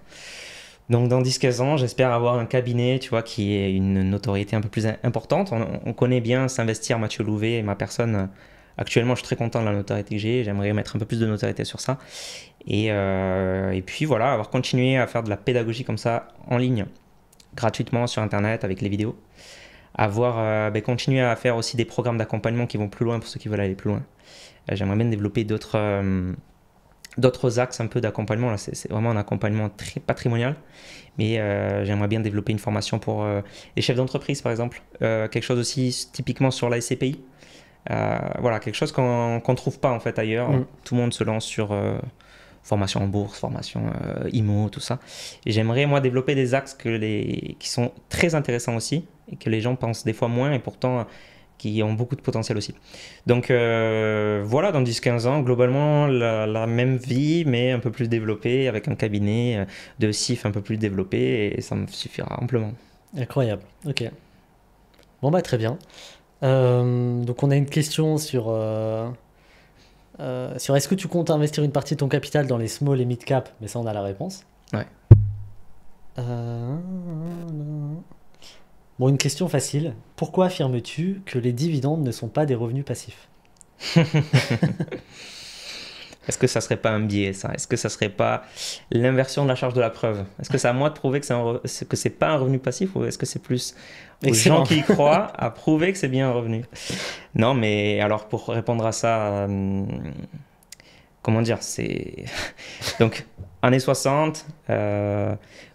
Donc dans 10-15 ans, j'espère avoir un cabinet, tu vois, qui ait une notoriété un peu plus importante. On connaît bien s'investir, Mathieu Louvet et ma personne. Actuellement, je suis très content de la notoriété que j'ai. J'aimerais mettre un peu plus de notoriété sur ça. Et puis voilà, avoir continué à faire de la pédagogie comme ça en ligne, gratuitement sur Internet avec les vidéos. Continuer à faire aussi des programmes d'accompagnement qui vont plus loin pour ceux qui veulent aller plus loin. J'aimerais bien développer d'autres axes un peu d'accompagnement. Là, c'est vraiment un accompagnement très patrimonial. Mais j'aimerais bien développer une formation pour les chefs d'entreprise, par exemple. Quelque chose aussi typiquement sur la SCPI. Voilà, quelque chose qu'on ne trouve pas en fait ailleurs. Tout le monde se lance sur formation en bourse, formation IMO, tout ça. Et j'aimerais moi développer des axes qui sont très intéressants aussi et que les gens pensent des fois moins et pourtant qui ont beaucoup de potentiel aussi. Donc voilà, dans 10-15 ans, globalement, la même vie, mais un peu plus développée, avec un cabinet de CIF un peu plus développé, et ça me suffira amplement. Incroyable, ok. Bon bah très bien. Donc on a une question sur est-ce que tu comptes investir une partie de ton capital dans les small et mid cap, mais ça on a la réponse. Ouais. Bon, une question facile. Pourquoi affirmes-tu que les dividendes ne sont pas des revenus passifs? Est-ce que ça serait pas un biais, ça? Est-ce que ça serait pas l'inversion de la charge de la preuve? Est-ce que c'est à moi de prouver que c'est pas un revenu passif, ou est-ce que c'est plus aux gens qui y croient à prouver que c'est bien un revenu? Non, mais alors pour répondre à ça, comment dire, c'est donc années 60,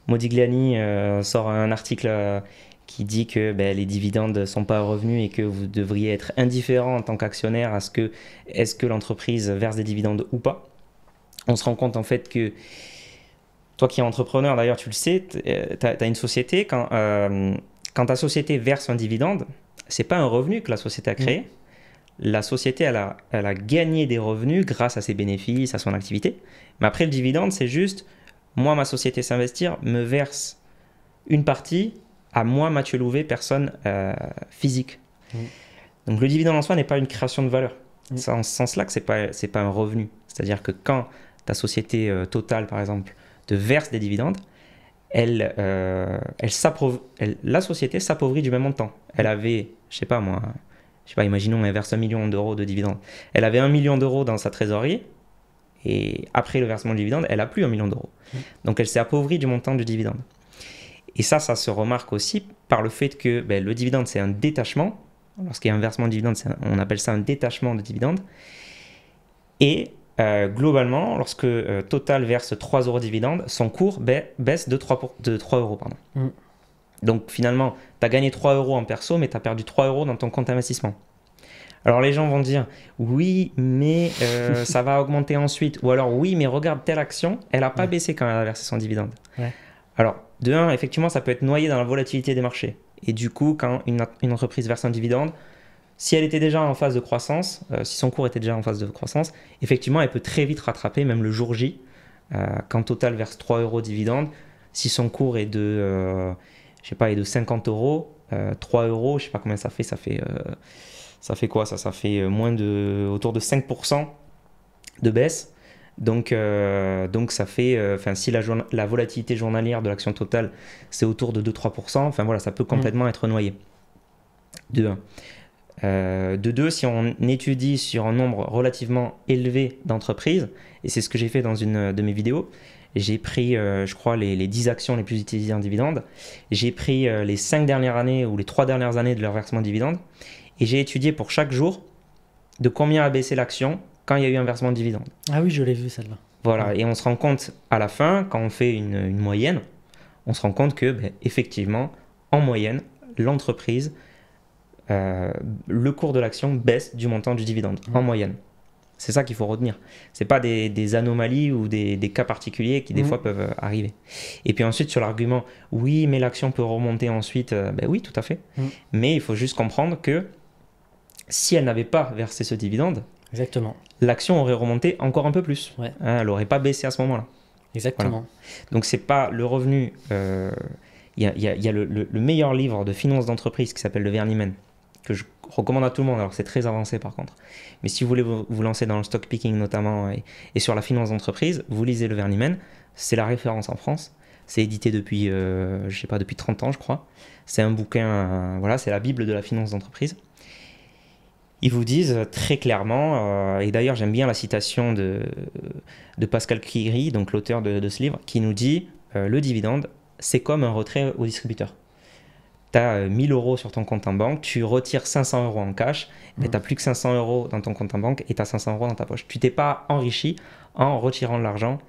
Modigliani sort un article qui dit que les dividendes ne sont pas revenus et que vous devriez être indifférent en tant qu'actionnaire à est-ce que l'entreprise verse des dividendes ou pas. On se rend compte en fait que toi qui es entrepreneur, d'ailleurs tu le sais, tu as une société, quand ta société verse un dividende, c'est pas un revenu que la société a créé. La société, elle a gagné des revenus grâce à ses bénéfices, à son activité. Mais après, le dividende, c'est juste, moi, ma société S'Investir me verse une partie à moi, Mathieu Louvet, personne physique. Donc le dividende en soi n'est pas une création de valeur. C'est en ce sens-là que c'est pas un revenu. C'est-à-dire que quand ta société Total, par exemple, te verse des dividendes, la société s'appauvrit du même montant. Elle avait, je sais pas, imaginons elle verse 1 million d'euros de dividendes. Elle avait 1 million d'euros dans sa trésorerie, et après le versement du dividende, elle n'a plus 1 million d'euros. Donc elle s'est appauvrie du montant du dividende. Et ça se remarque aussi par le fait que le dividende, c'est un détachement. Lorsqu'il y a un versement de dividende, on appelle ça un détachement de dividende. Et globalement, lorsque Total verse 3 euros de dividende, son cours baisse de 3 euros. Donc finalement, tu as gagné 3 euros en perso, mais tu as perdu 3 euros dans ton compte investissement. Alors les gens vont dire, oui, mais ça va augmenter ensuite. Ou alors, oui, mais regarde, telle action, elle n'a pas baissé quand elle a versé son dividende. Ouais. Alors, de un, effectivement, ça peut être noyé dans la volatilité des marchés. Et du coup, quand une entreprise verse un dividende, si elle était déjà en phase de croissance, si son cours était déjà en phase de croissance, effectivement, elle peut très vite rattraper, même le jour J. Quand Total verse 3 euros de dividende, si son cours est de, est de 50 euros, 3 euros, je ne sais pas combien ça fait quoi ça? Ça fait autour de 5% de baisse. Donc ça fait, si la volatilité journalière de l'action Total, c'est autour de 2-3%, ça peut complètement être noyé. De 1. De 2, si on étudie sur un nombre relativement élevé d'entreprises, et c'est ce que j'ai fait dans une de mes vidéos, j'ai pris, je crois, les 10 actions les plus utilisées en dividende, j'ai pris les 5 dernières années ou les 3 dernières années de leur versement de dividende, et j'ai étudié pour chaque jour de combien a baissé l'action quand il y a eu un versement de dividende. Ah oui, je l'ai vu celle-là. Voilà, et on se rend compte à la fin, quand on fait une moyenne, on se rend compte que effectivement, en moyenne, l'entreprise, le cours de l'action baisse du montant du dividende, en moyenne. C'est ça qu'il faut retenir. Ce n'est pas des anomalies ou des cas particuliers qui des fois peuvent arriver. Et puis ensuite, sur l'argument, oui, mais l'action peut remonter ensuite, oui, tout à fait. Mais il faut juste comprendre que si elle n'avait pas versé ce dividende, exactement, l'action aurait remonté encore un peu plus. Ouais. Elle n'aurait pas baissé à ce moment-là. Exactement. Voilà. Donc, c'est pas le revenu. Il y a le meilleur livre de finance d'entreprise qui s'appelle Le Vernimen, que je recommande à tout le monde. Alors, c'est très avancé par contre. Mais si vous voulez vous lancer dans le stock picking notamment et sur la finance d'entreprise, vous lisez Le Vernimen. C'est la référence en France. C'est édité depuis, depuis 30 ans, je crois. C'est un bouquin, c'est la Bible de la finance d'entreprise. Ils vous disent très clairement, et d'ailleurs j'aime bien la citation de Pascal Quillery, donc l'auteur de ce livre, qui nous dit le dividende, c'est comme un retrait au distributeur. Tu as 1000 euros sur ton compte en banque, tu retires 500 euros en cash, mais tu n'as plus que 500 euros dans ton compte en banque et tu as 500 euros dans ta poche. Tu t'es pas enrichi en retirant de l'argent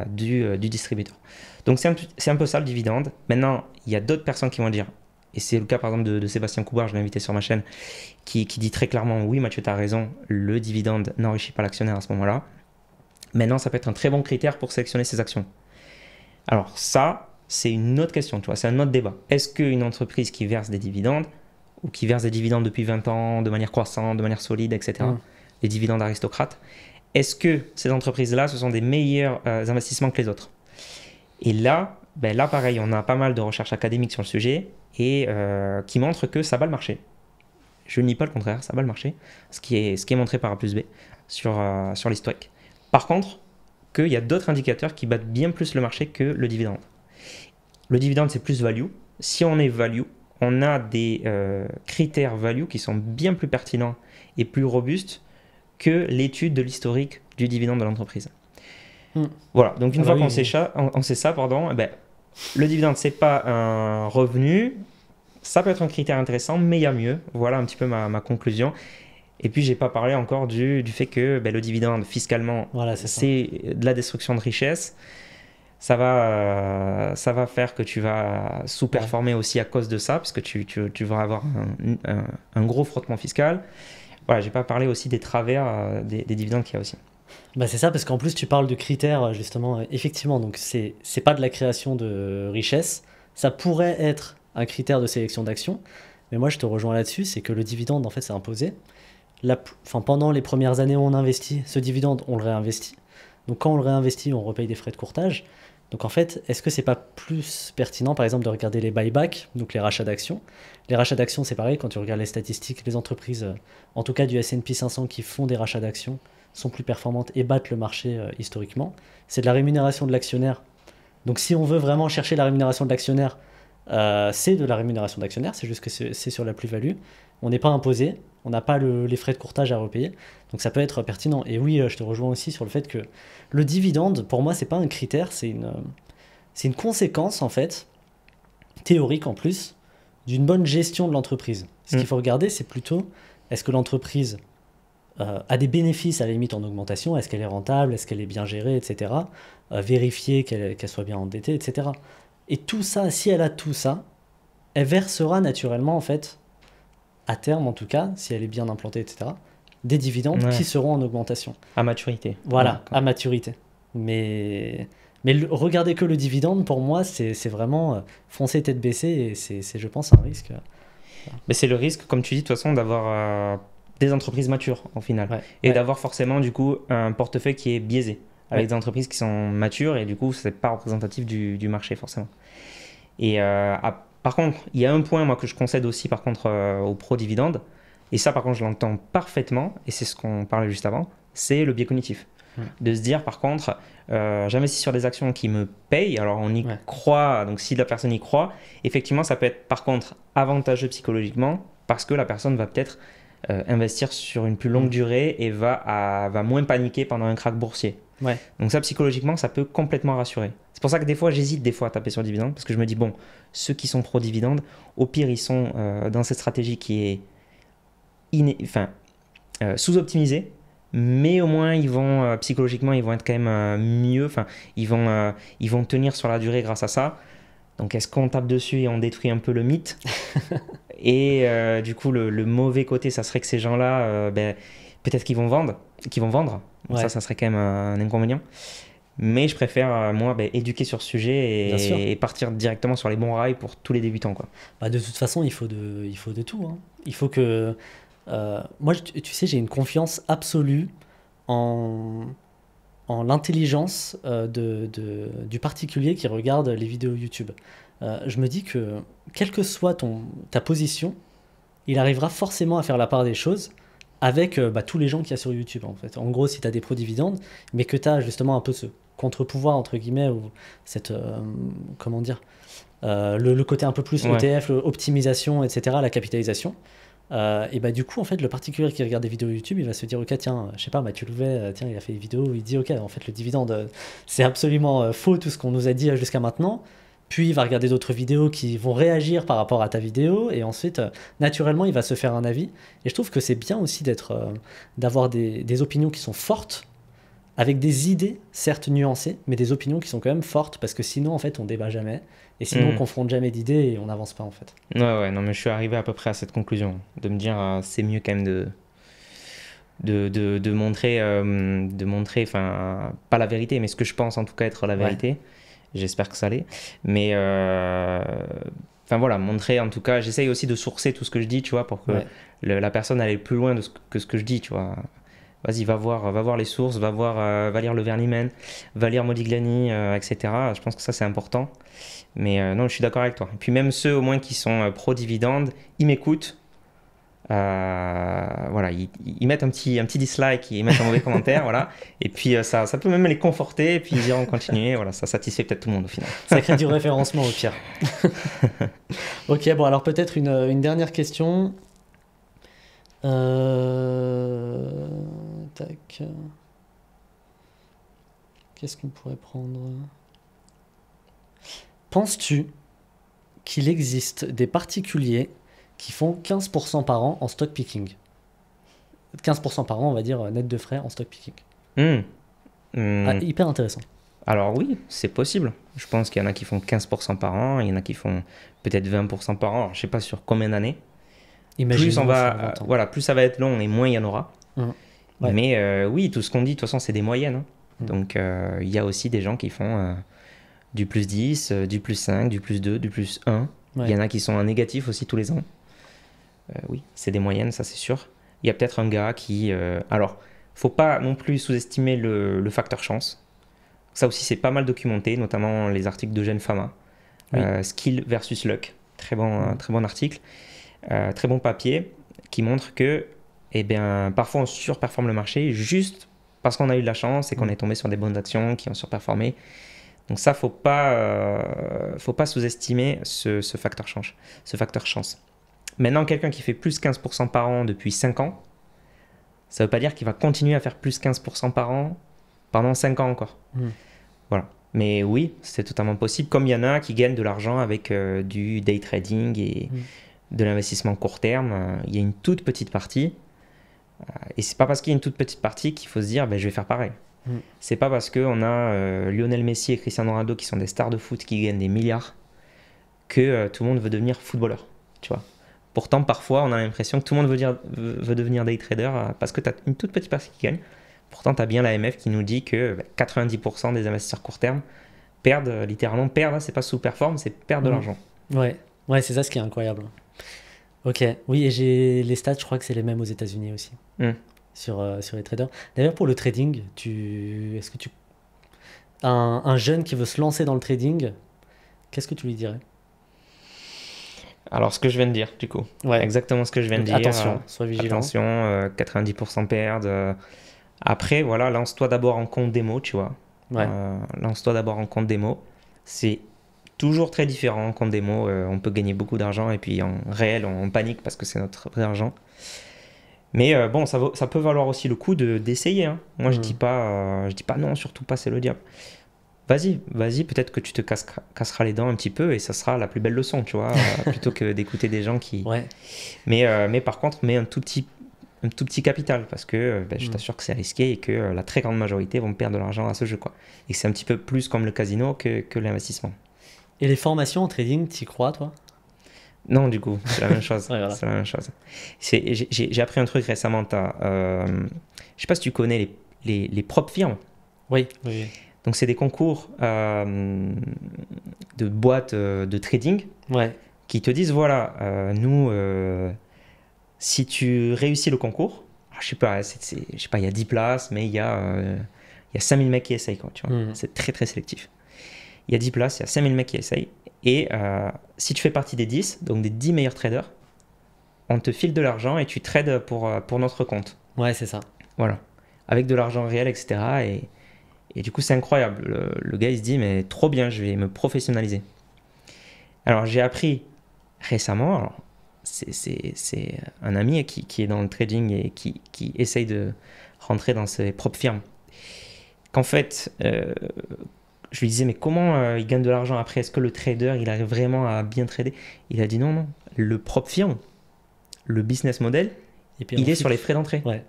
du distributeur. Donc c'est un peu ça le dividende. Maintenant, il y a d'autres personnes qui vont dire et c'est le cas par exemple de Sébastien Coubard, je l'ai invité sur ma chaîne, qui dit très clairement, oui Mathieu, tu as raison, le dividende n'enrichit pas l'actionnaire à ce moment-là. Maintenant, ça peut être un très bon critère pour sélectionner ses actions. Alors ça, c'est une autre question, tu vois, c'est un autre débat. Est-ce qu'une entreprise qui verse des dividendes, ou qui verse des dividendes depuis 20 ans, de manière croissante, de manière solide, etc., les dividendes aristocrates, est-ce que ces entreprises-là, ce sont des meilleurs investissements que les autres? Et là, là, pareil, on a pas mal de recherches académiques sur le sujet et qui montrent que ça bat le marché. Je ne nie pas le contraire, ça bat le marché, ce qui est montré par A plus B sur l'historique. Par contre, qu'il y a d'autres indicateurs qui battent bien plus le marché que le dividende. Le dividende, c'est plus value. Si on est value, on a des critères value qui sont bien plus pertinents et plus robustes que l'étude de l'historique du dividende de l'entreprise. Voilà, donc une fois qu'on sait ça, le dividende, c'est pas un revenu, ça peut être un critère intéressant, mais il y a mieux. Voilà un petit peu ma conclusion. Et puis, j'ai pas parlé encore du fait que le dividende, fiscalement, c'est de la destruction de richesse. Ça va faire que tu vas sous-performer aussi à cause de ça, parce que tu vas avoir un gros frottement fiscal. Voilà, j'ai pas parlé aussi des travers des dividendes qu'il y a aussi. C'est ça, parce qu'en plus tu parles de critères justement, effectivement, donc c'est pas de la création de richesse, ça pourrait être un critère de sélection d'actions, mais moi je te rejoins là-dessus, c'est que le dividende en fait c'est imposé. Pendant les premières années où on investit, ce dividende on le réinvestit, donc quand on le réinvestit on repaye des frais de courtage, donc en fait est-ce que c'est pas plus pertinent par exemple de regarder les buybacks, donc les rachats d'actions? Les rachats d'actions c'est pareil, quand tu regardes les statistiques, les entreprises, en tout cas du S&P 500 qui font des rachats d'actions, sont plus performantes et battent le marché historiquement. C'est de la rémunération de l'actionnaire. Donc si on veut vraiment chercher la rémunération de l'actionnaire, c'est de la rémunération d'actionnaire, c'est juste que c'est sur la plus-value. On n'est pas imposé, on n'a pas les frais de courtage à repayer, donc ça peut être pertinent. Et oui, je te rejoins aussi sur le fait que le dividende, pour moi, c'est pas un critère, c'est une conséquence en fait, théorique en plus, d'une bonne gestion de l'entreprise. Ce qu'il faut regarder, c'est plutôt, est-ce que l'entreprise a des bénéfices à la limite en augmentation, est-ce qu'elle est rentable, est-ce qu'elle est bien gérée, etc. Vérifier qu'elle soit bien endettée, etc. Et tout ça, si elle a tout ça, elle versera naturellement, en fait, à terme en tout cas, si elle est bien implantée, etc., des dividendes qui seront en augmentation. À maturité. Voilà, à maturité. Mais regarder que le dividende, pour moi, c'est vraiment foncer tête baissée et c'est, je pense, un risque. Mais c'est le risque, comme tu dis, de toute façon, d'avoir des entreprises matures, au final. Et d'avoir forcément, du coup, un portefeuille qui est biaisé, avec des entreprises qui sont matures, et du coup, c'est pas représentatif du marché, forcément. Et par contre, il y a un point, moi, que je concède aussi, par contre, aux pro-dividendes, et ça, par contre, je l'entends parfaitement, et c'est ce qu'on parlait juste avant, c'est le biais cognitif. De se dire, par contre, j'investis sur des actions qui me payent, alors on y croit, donc si la personne y croit, effectivement, ça peut être, par contre, avantageux psychologiquement, parce que la personne va peut-être investir sur une plus longue durée et va moins paniquer pendant un krach boursier. Donc ça, psychologiquement, ça peut complètement rassurer. C'est pour ça que des fois, j'hésite à taper sur le dividende, parce que je me dis, bon, ceux qui sont pro-dividende, au pire, ils sont dans cette stratégie qui est sous-optimisée, mais au moins, ils vont psychologiquement, ils vont être quand même mieux, ils vont tenir sur la durée grâce à ça. Donc, est-ce qu'on tape dessus et on détruit un peu le mythe? Et du coup, le mauvais côté, ça serait que ces gens-là, peut-être qu'ils vont vendre. Donc ça serait quand même un inconvénient. Mais je préfère, moi, éduquer sur ce sujet et partir directement sur les bons rails pour tous les débutants, quoi. De toute façon, il faut de tout. Hein. Il faut que... moi, tu sais, j'ai une confiance absolue en l'intelligence du particulier qui regarde les vidéos YouTube. Je me dis que, quelle que soit ta position, il arrivera forcément à faire la part des choses avec tous les gens qu'il y a sur YouTube. En fait. En gros, si tu as des pro-dividendes, mais que tu as justement un peu ce contre-pouvoir, entre guillemets, ou cette... comment dire le côté un peu plus ETF, l'optimisation, etc., la capitalisation, et du coup, en fait, le particulier qui regarde des vidéos YouTube, il va se dire, ok, tiens, je sais pas, Mathieu Louvet, tiens, il a fait des vidéos où il dit, ok, en fait, le dividende, c'est absolument faux, tout ce qu'on nous a dit jusqu'à maintenant. Puis il va regarder d'autres vidéos qui vont réagir par rapport à ta vidéo, et ensuite, naturellement, il va se faire un avis. Et je trouve que c'est bien aussi d'avoir des opinions qui sont fortes, avec des idées, certes nuancées, mais des opinions qui sont quand même fortes, parce que sinon, en fait, on débat jamais, et sinon, on confronte jamais d'idées et on n'avance pas, en fait. Ouais, non, mais je suis arrivé à peu près à cette conclusion, de me dire, c'est mieux quand même de montrer, enfin, pas la vérité, mais ce que je pense en tout cas être la vérité. Ouais. J'espère que ça l'est. Mais, enfin voilà, montrer en tout cas, j'essaye aussi de sourcer tout ce que je dis, tu vois, pour que la personne aille plus loin que ce que je dis, tu vois. Vas-y, va voir les sources, va lire le Verniman, va lire Modigliani, etc. Je pense que ça, c'est important. Mais non, je suis d'accord avec toi. Et puis même ceux au moins qui sont pro-dividende, ils m'écoutent. Voilà, ils mettent un petit dislike, ils mettent un mauvais commentaire, voilà. Et puis ça peut même les conforter, et puis ils iront continuer. Voilà, ça satisfait peut-être tout le monde au final. Ça crée du référencement au pire. Ok, bon alors peut-être une dernière question. Tac. Qu'est-ce qu'on pourrait prendre? Penses-tu qu'il existe des particuliers qui font 15% par an en stock picking? 15% par an, on va dire, net de frais en stock picking. Hyper intéressant. Alors oui, c'est possible. Je pense qu'il y en a qui font 15% par an, il y en a qui font peut-être 20% par an. Alors, je ne sais pas sur combien d'années. Plus ça va être long et moins il y en aura. Ouais. Mais oui, tout ce qu'on dit, de toute façon, c'est des moyennes. Hein. Donc, il y a aussi des gens qui font du plus 10, du plus 5, du plus 2, du plus 1. Ouais. Il y en a qui sont en négatif aussi tous les ans. Oui, c'est des moyennes, ça c'est sûr. Il y a peut-être un gars qui... alors, faut pas non plus sous-estimer le facteur chance. Ça aussi, c'est pas mal documenté, notamment les articles d'Eugène Fama. Oui. Skill versus luck. Très bon article. Très bon papier qui montre que parfois on surperforme le marché juste parce qu'on a eu de la chance et qu'on est tombé sur des bonnes actions qui ont surperformé. Donc ça, faut pas sous-estimer ce facteur chance. Maintenant, quelqu'un qui fait plus 15% par an depuis 5 ans, ça ne veut pas dire qu'il va continuer à faire plus 15% par an pendant 5 ans encore. Voilà. Mais oui, c'est totalement possible. Comme il y en a qui gagnent de l'argent avec du day trading et de l'investissement court terme, il y a une toute petite partie. Et c'est pas parce qu'il y a une toute petite partie qu'il faut se dire je vais faire pareil. C'est pas parce qu'on a Lionel Messi et Cristiano Ronaldo qui sont des stars de foot qui gagnent des milliards que tout le monde veut devenir footballeur. Tu vois. Pourtant, parfois, on a l'impression que tout le monde veut devenir day trader parce que tu as une toute petite partie qui gagne. Pourtant, tu as bien l'AMF qui nous dit que 90% des investisseurs court terme perdent, littéralement perdent, c'est pas sous-performe, c'est perdre de l'argent. Ouais, c'est ça ce qui est incroyable. Ok, oui, et j'ai les stats, je crois que c'est les mêmes aux États-Unis aussi, sur les traders. D'ailleurs, pour le trading, est-ce que un jeune qui veut se lancer dans le trading, qu'est-ce que tu lui dirais? Alors, ce que je viens de dire, du coup. Ouais. Exactement ce que je viens de dire. Attention, sois vigilant. Attention, 90% perdent. Après, voilà, lance-toi d'abord en compte démo, tu vois. Ouais. Lance-toi d'abord en compte démo. C'est toujours très différent en compte démo. On peut gagner beaucoup d'argent et puis en réel, on panique parce que c'est notre vrai argent. Mais bon, ça peut valoir aussi le coup d'essayer. Hein. Moi, je dis pas non, surtout pas, c'est le diable. Vas-y, peut-être que tu te casseras les dents un petit peu et ça sera la plus belle leçon, tu vois, plutôt que d'écouter des gens qui... Ouais. Mais par contre, mets un tout petit capital parce que je t'assure que c'est risqué et que la très grande majorité vont perdre de l'argent à ce jeu, quoi. Et c'est un petit peu plus comme le casino que l'investissement. Et les formations en trading, t'y crois, toi? Non, du coup, c'est la même chose. Ouais, voilà. C'est la même chose. J'ai appris un truc récemment. Je sais pas si tu connais les prop firmes. Oui. Donc, c'est des concours de boîtes de trading qui te disent, voilà, nous, si tu réussis le concours, je sais pas, il y a 10 places, mais il y a 5000 mecs qui essayent. Quoi, tu vois. C'est très, très sélectif. Il y a 10 places, il y a 5000 mecs qui essayent. Et si tu fais partie des 10, donc des 10 meilleurs traders, on te file de l'argent et tu trades pour notre compte. Ouais, c'est ça. Voilà. Avec de l'argent réel, etc. Et du coup, c'est incroyable. Le gars, il se dit, mais trop bien, je vais me professionnaliser. Alors, j'ai appris récemment, alors, c'est un ami qui est dans le trading et qui essaye de rentrer dans ses propres firmes. Qu'en fait, je lui disais, mais comment il gagne de l'argent après? Est-ce que le trader, il arrive vraiment à bien trader? Il a dit non. Le propre firme, le business model, il est sur les frais d'entrée. Ouais.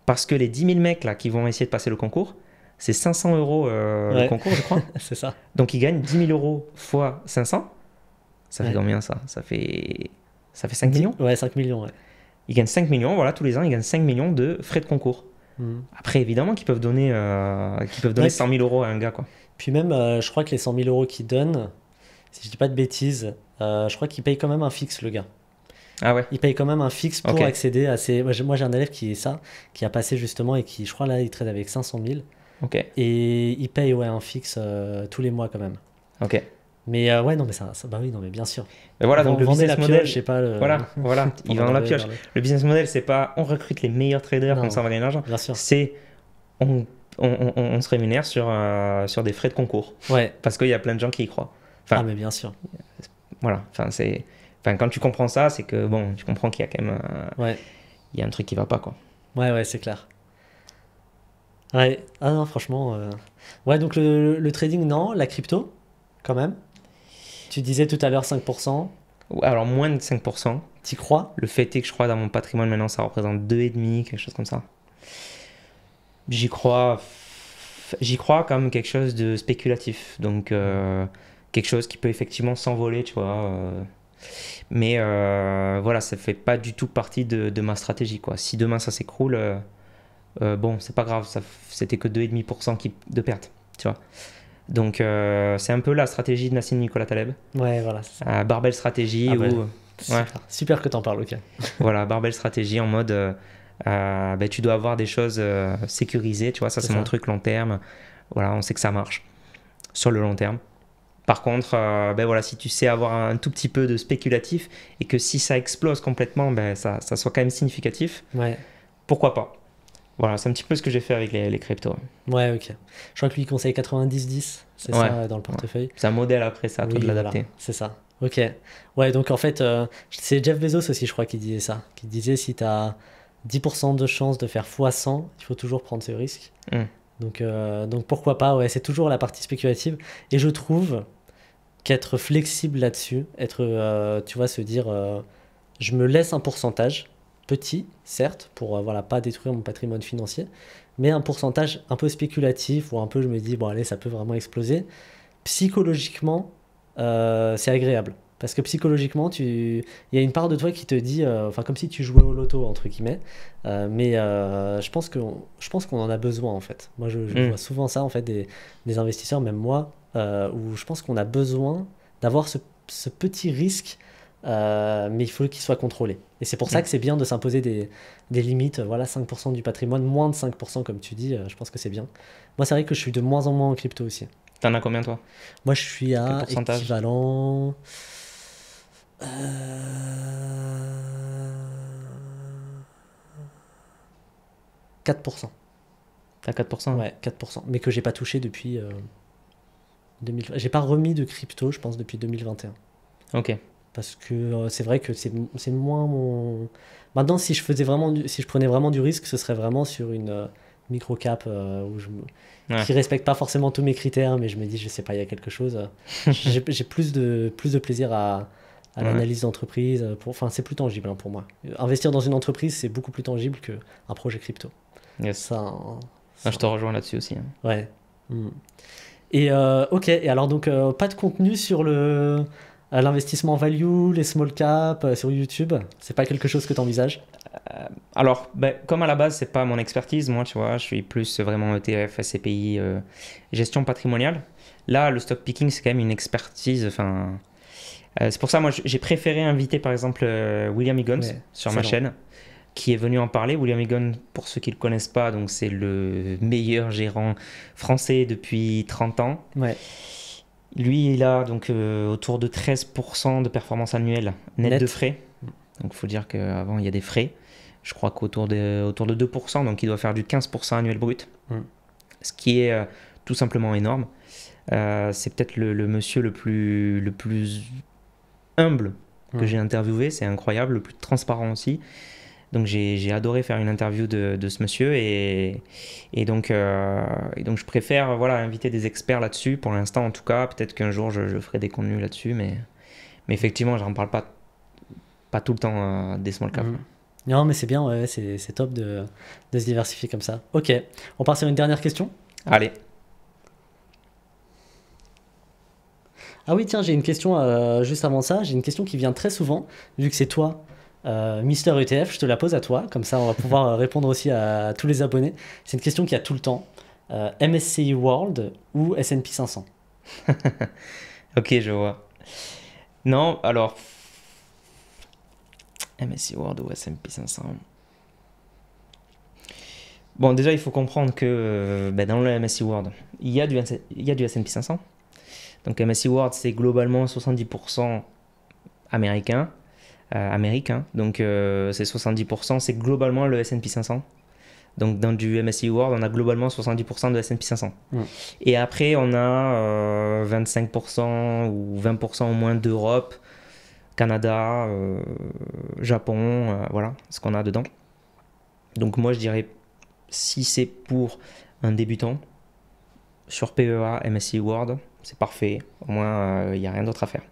Parce que les 10 000 mecs là, qui vont essayer de passer le concours, c'est 500 euros le concours, je crois. C'est ça. Donc il gagne 10 000 euros fois 500. Ça fait Ouais. combien ça? Ça fait 5 millions? Ouais, 5 millions, ouais. Il gagne 5 millions, voilà, tous les ans, il gagne 5 millions de frais de concours. Mhm. Après, évidemment, qu'ils peuvent donner Ouais, 100 000 euros à un gars, quoi. Puis même, je crois que les 100 000 euros qu'il donne, si je dis pas de bêtises, je crois qu'il paye quand même un fixe, le gars. Ah ouais, Il paye quand même un fixe pour ok, accéder à ces. Moi, j'ai un élève qui est ça, qui a passé justement et qui, je crois, là, il trade avec 500 000. ok, Et il paye ouais, un fixe tous les mois quand même. ok. Mais ouais, non, mais bah oui, non, mais bien sûr. Et voilà, donc le Vendez la business pioche, model, je sais pas. voilà, il vend la pioche. Le business model, c'est pas on recrute les meilleurs traders Non. comme ça on va gagner de l'argent. Bien sûr. C'est on se rémunère sur des frais de concours. Ouais. Parce qu'il y a plein de gens qui y croient. Enfin, Ah, mais bien sûr. voilà, quand tu comprends ça, c'est que bon, tu comprends qu'il y a quand même Ouais. il y a un truc qui va pas, quoi. Ouais, c'est clair. Ouais. Ah non, franchement. Ouais, donc le trading, non. La crypto, quand même. Tu disais tout à l'heure 5%. Ouais, alors moins de 5%. T'y crois? Le fait est que je crois dans mon patrimoine maintenant ça représente 2,5, quelque chose comme ça. J'y crois comme quelque chose de spéculatif, donc quelque chose qui peut effectivement s'envoler, tu vois. Mais voilà, ça fait pas du tout partie de ma stratégie, quoi. Si demain ça s'écroule, bon, c'est pas grave, c'était que 2,5% de perte, tu vois. Donc c'est un peu la stratégie de Nassim Nicolas Taleb, Ouais, voilà. C'est ça. barbell stratégie Ah bah, où Super. Super que t'en parles, ok. voilà, barbell stratégie en mode ben, tu dois avoir des choses sécurisées, tu vois, ça C'est c'est mon ça. truc long terme. Voilà, on sait que ça marche sur le long terme. Par contre, ben voilà, si tu sais avoir un tout petit peu de spéculatif et que si ça explose complètement, ben ça soit quand même significatif, Ouais. pourquoi pas? Voilà, c'est un petit peu ce que j'ai fait avec les cryptos. Ouais, ok. Je crois que lui il conseille 90-10, c'est Ouais. ça dans le portefeuille. C'est un modèle après, c'est à toi Oui, de l'adapter. voilà, c'est ça. Ok. Ouais, donc en fait, c'est Jeff Bezos aussi, je crois, qui disait ça. Qui disait si tu as 10% de chance de faire x100, il faut toujours prendre ce risque. Mm. Donc pourquoi pas, ouais, c'est toujours la partie spéculative. Et je trouve qu'être flexible là-dessus, tu vois, se dire, je me laisse un pourcentage, petit, certes, pour voilà, pas détruire mon patrimoine financier, mais un pourcentage un peu spéculatif, ou un peu, je me dis, bon, allez, ça peut vraiment exploser. Psychologiquement, c'est agréable. Parce que psychologiquement, il y a une part de toi qui te dit, enfin comme si tu jouais au loto, entre guillemets, mais je pense qu'on en a besoin en fait. Moi, je vois souvent ça en fait des investisseurs, même moi, où je pense qu'on a besoin d'avoir ce petit risque, mais il faut qu'il soit contrôlé. Et c'est pour ça que c'est bien de s'imposer des limites, voilà, 5% du patrimoine, moins de 5% comme tu dis, je pense que c'est bien. Moi, c'est vrai que je suis de moins en moins en crypto aussi. T'en as combien toi? Moi, je suis Quel à pourcentage? équivalent. Euh... 4%. T'as 4%? Ouais, 4%. Mais que j'ai pas touché depuis 2020. J'ai pas remis de crypto, je pense, depuis 2021. Ok. Parce que c'est vrai que c'est moins mon. Maintenant, si je prenais vraiment du risque, ce serait vraiment sur une micro cap Ouais. qui respecte pas forcément tous mes critères, mais je me dis, je sais pas, il y a quelque chose. J'ai plus de plaisir à Ouais. l'analyse d'entreprise. Enfin, c'est plus tangible hein, pour moi. Investir dans une entreprise, c'est beaucoup plus tangible qu'un projet crypto. Yes. Ça, Ah, je te rejoins là-dessus aussi, hein. ouais. Mm. Et ok, et alors donc pas de contenu sur l'investissement value, les small cap sur YouTube, c'est pas quelque chose que tu envisages? Alors, ben, comme à la base, c'est pas mon expertise, moi, tu vois, je suis plus vraiment ETF, SCPI, gestion patrimoniale. Là, le stock picking, c'est quand même une expertise. Enfin, c'est pour ça, moi, j'ai préféré inviter, par exemple, William Higgins Ouais, sur ma excellent. chaîne, qui est venu en parler. William Higgins, pour ceux qui le connaissent pas, donc c'est le meilleur gérant français depuis 30 ans. Ouais. Lui, il a donc autour de 13% de performance annuelle net de frais. Donc, il faut dire qu'avant, il y a des frais. Je crois autour de 2%, donc il doit faire du 15% annuel brut. Ce qui est tout simplement énorme. C'est peut-être le monsieur le plus humble que j'ai interviewé. C'est incroyable, le plus transparent aussi. Donc, j'ai adoré faire une interview de ce monsieur. Et donc, je préfère voilà, inviter des experts là-dessus. Pour l'instant, en tout cas, peut-être qu'un jour, je ferai des contenus là-dessus. Mais effectivement, je n'en parle pas tout le temps des small caps. Non, mais c'est bien, ouais, c'est top de se diversifier comme ça. Ok, on part sur une dernière question. Allez. Ah oui, tiens, j'ai une question juste avant ça. J'ai une question qui vient très souvent, vu que c'est toi, Mister ETF. Je te la pose à toi, comme ça on va pouvoir répondre aussi à tous les abonnés. C'est une question qui a tout le temps. MSCI World ou S&P 500? Ok, je vois. Non, alors, MSCI World ou S&P 500. Bon, déjà, il faut comprendre que dans le MSCI World, il y a du S&P 500. Donc, MSCI World, c'est globalement 70% américain. Américain. Donc, c'est 70%, c'est globalement le S&P 500. Donc, dans du MSCI World, on a globalement 70% de S&P 500. Et après, on a 25% ou 20% au moins d'Europe, Canada, Japon, voilà ce qu'on a dedans. Donc, moi, je dirais, si c'est pour un débutant, sur PEA, MSCI World, c'est parfait. Au moins, il n'y a rien d'autre à faire.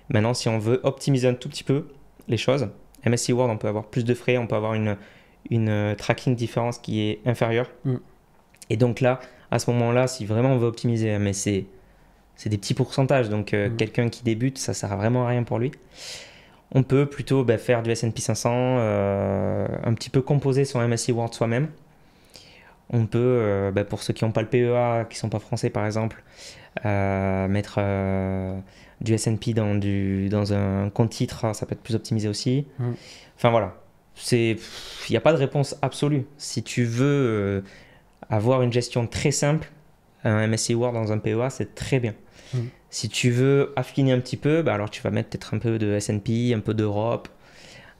Maintenant, si on veut optimiser un tout petit peu les choses, MSCI World, on peut avoir plus de frais, on peut avoir une tracking différence qui est inférieure. Et donc là, à ce moment-là, si vraiment on veut optimiser, mais c'est des petits pourcentages, donc quelqu'un qui débute, ça ne sert vraiment à rien pour lui. On peut plutôt faire du S&P 500, un petit peu composer son MSCI World soi-même. On peut, pour ceux qui n'ont pas le PEA, qui ne sont pas français par exemple, mettre du S&P dans un compte titre, ça peut être plus optimisé aussi. Enfin voilà, il n'y a pas de réponse absolue. Si tu veux avoir une gestion très simple, un MSCI World dans un PEA, c'est très bien. Si tu veux affiner un petit peu, alors tu vas mettre peut-être un peu de S&P, un peu d'Europe,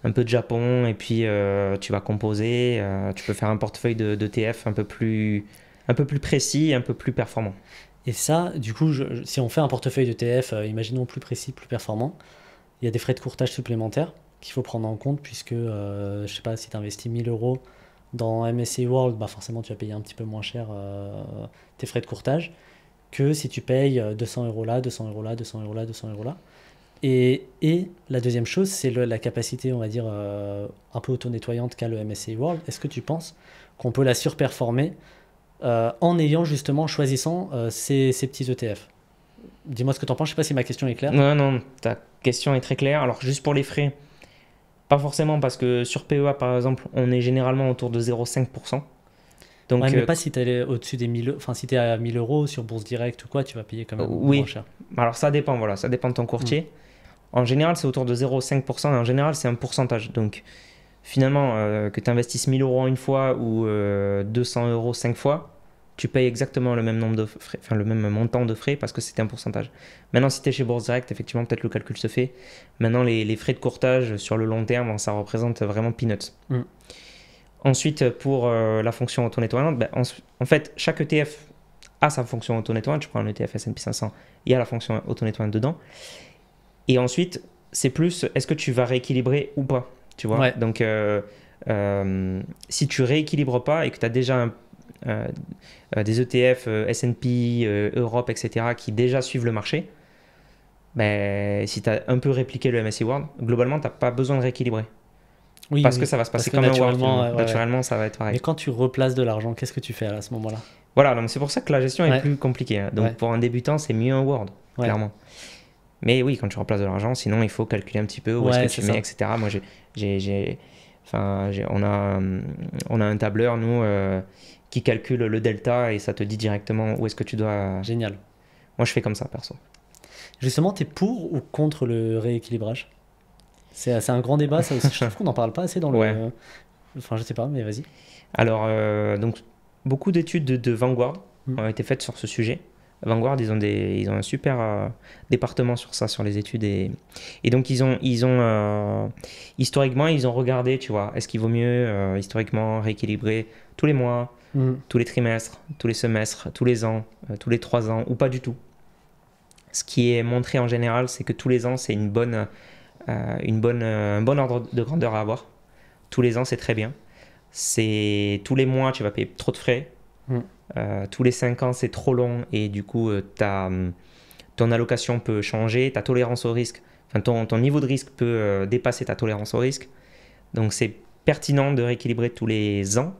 un peu de Japon, et puis tu vas composer, tu peux faire un portefeuille d'ETF un peu plus précis, un peu plus performant. Et ça, du coup, si on fait un portefeuille d'ETF, imaginons plus précis, plus performant, il y a des frais de courtage supplémentaires qu'il faut prendre en compte, puisque, je sais pas, si tu investis 1000 euros dans MSCI World, forcément tu vas payer un petit peu moins cher tes frais de courtage que si tu payes 200 euros là, 200 euros là, 200 euros là, 200 euros là. Et la deuxième chose, c'est la capacité, on va dire, un peu auto-nettoyante qu'a le MSCI World. Est-ce que tu penses qu'on peut la surperformer en choisissant ces petits ETF? Dis-moi ce que tu en penses, je ne sais pas si ma question est claire. Non, ta question est très claire. Alors juste pour les frais, pas forcément, parce que sur PEA par exemple, on est généralement autour de 0,5%. Donc, mais pas si tu es au-dessus des 1000 euros, enfin si tu es à 1000 euros sur Bourse Direct ou quoi, tu vas payer quand même moins cher. Alors ça dépend, ça dépend de ton courtier. En général, c'est autour de 0,5%, et en général, c'est un pourcentage. Donc finalement, que tu investisses 1000 euros une fois ou 200 euros 5 fois, tu payes exactement le même nombre de frais, enfin le même montant de frais parce que c'est un pourcentage. Maintenant, si tu es chez Bourse Direct, effectivement, peut-être le calcul se fait. Maintenant, les frais de courtage sur le long terme, ça représente vraiment peanuts. Ensuite, pour la fonction auto-nettoyante, en fait, chaque ETF a sa fonction auto-nettoyante. Je prends un ETF S&P 500, il y a la fonction auto-nettoyante dedans. Et ensuite, c'est plus, est-ce que tu vas rééquilibrer ou pas, tu vois? Ouais. Donc, si tu rééquilibres pas et que tu as déjà des ETF S&P, Europe, etc., qui déjà suivent le marché, si tu as un peu répliqué le MSCI World, globalement, tu n'as pas besoin de rééquilibrer. Parce que ça va se passer comme un World. Naturellement, ça va être pareil. Mais quand tu replaces de l'argent, qu'est-ce que tu fais à ce moment-là? Voilà, donc c'est pour ça que la gestion est plus compliquée. Donc pour un débutant, c'est mieux un World, clairement. Mais oui, quand tu replaces de l'argent, sinon il faut calculer un petit peu où est-ce que tu mets, etc. Moi, on a un tableur, nous, qui calcule le delta et ça te dit directement où est-ce que tu dois... Génial. Moi, je fais comme ça, perso. Justement, tu es pour ou contre le rééquilibrage? C'est un grand débat, ça aussi. Je trouve qu'on n'en parle pas assez dans le... Enfin, je sais pas, mais vas-y. Alors, donc, beaucoup d'études de Vanguard ont été faites sur ce sujet. Vanguard, ils ont un super département sur ça, sur les études. Et donc, historiquement, ils ont regardé, tu vois, est-ce qu'il vaut mieux, historiquement, rééquilibrer tous les mois, tous les trimestres, tous les semestres, tous les ans, tous les 3 ans, ou pas du tout. Ce qui est montré en général, c'est que tous les ans, c'est un bon ordre de grandeur à avoir. Tous les ans, c'est très bien. Tous les mois, tu vas payer trop de frais. Tous les 5 ans, c'est trop long et du coup, ton allocation peut changer, ta tolérance au risque, enfin ton niveau de risque peut dépasser ta tolérance au risque. Donc, c'est pertinent de rééquilibrer tous les ans,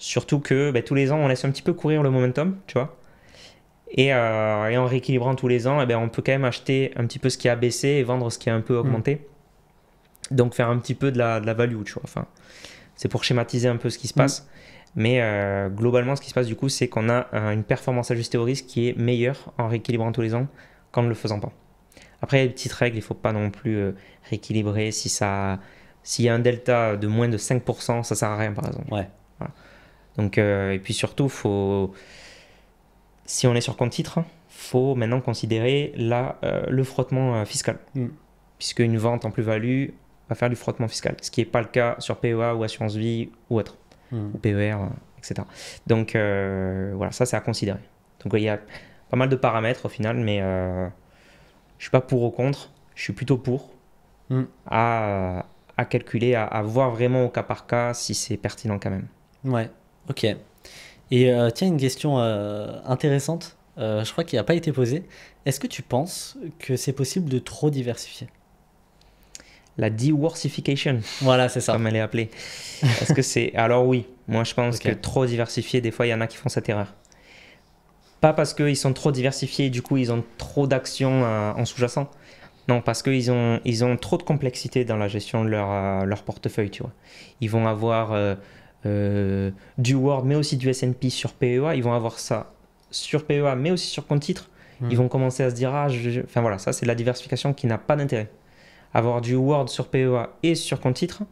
Surtout que tous les ans, on laisse un petit peu courir le momentum, tu vois. Et en rééquilibrant tous les ans, on peut quand même acheter un petit peu ce qui a baissé et vendre ce qui a un peu augmenté. Donc faire un petit peu de la value, tu vois. Enfin, c'est pour schématiser un peu ce qui se passe. Mais globalement, ce qui se passe du coup, c'est qu'on a une performance ajustée au risque qui est meilleure en rééquilibrant tous les ans qu'en ne le faisant pas. Après, il y a des petites règles, il ne faut pas non plus rééquilibrer. S'il y a un delta de moins de 5%, ça ne sert à rien par exemple. Ouais. Voilà. Donc, et puis surtout, si on est sur compte titre, il faut maintenant considérer le frottement fiscal. Puisque une vente en plus-value va faire du frottement fiscal, ce qui n'est pas le cas sur PEA ou assurance vie ou autre, ou PER, etc. Donc voilà, ça c'est à considérer. Donc il y a pas mal de paramètres au final, mais je ne suis pas pour ou contre, je suis plutôt pour à calculer, à voir vraiment au cas par cas si c'est pertinent quand même. Ouais, ok. Et tiens, une question intéressante, je crois qu'il n'a pas été posée. Est-ce que tu penses que c'est possible de trop diversifier? La diversification, voilà, c'est ça. Comme elle est appelée. Est-ce que c'est... Alors oui, moi je pense que trop diversifié, des fois il y en a qui font cette erreur. Pas parce qu'ils sont trop diversifiés et du coup ils ont trop d'actions en sous-jacent. Non, parce qu'ils ont trop de complexité dans la gestion de leur portefeuille, tu vois. Ils vont avoir du Word mais aussi du S&P sur PEA. Ils vont avoir ça sur PEA mais aussi sur compte titre. Ils vont commencer à se dire, enfin voilà, ça c'est de la diversification qui n'a pas d'intérêt. Avoir du Word sur PEA et sur compte titre,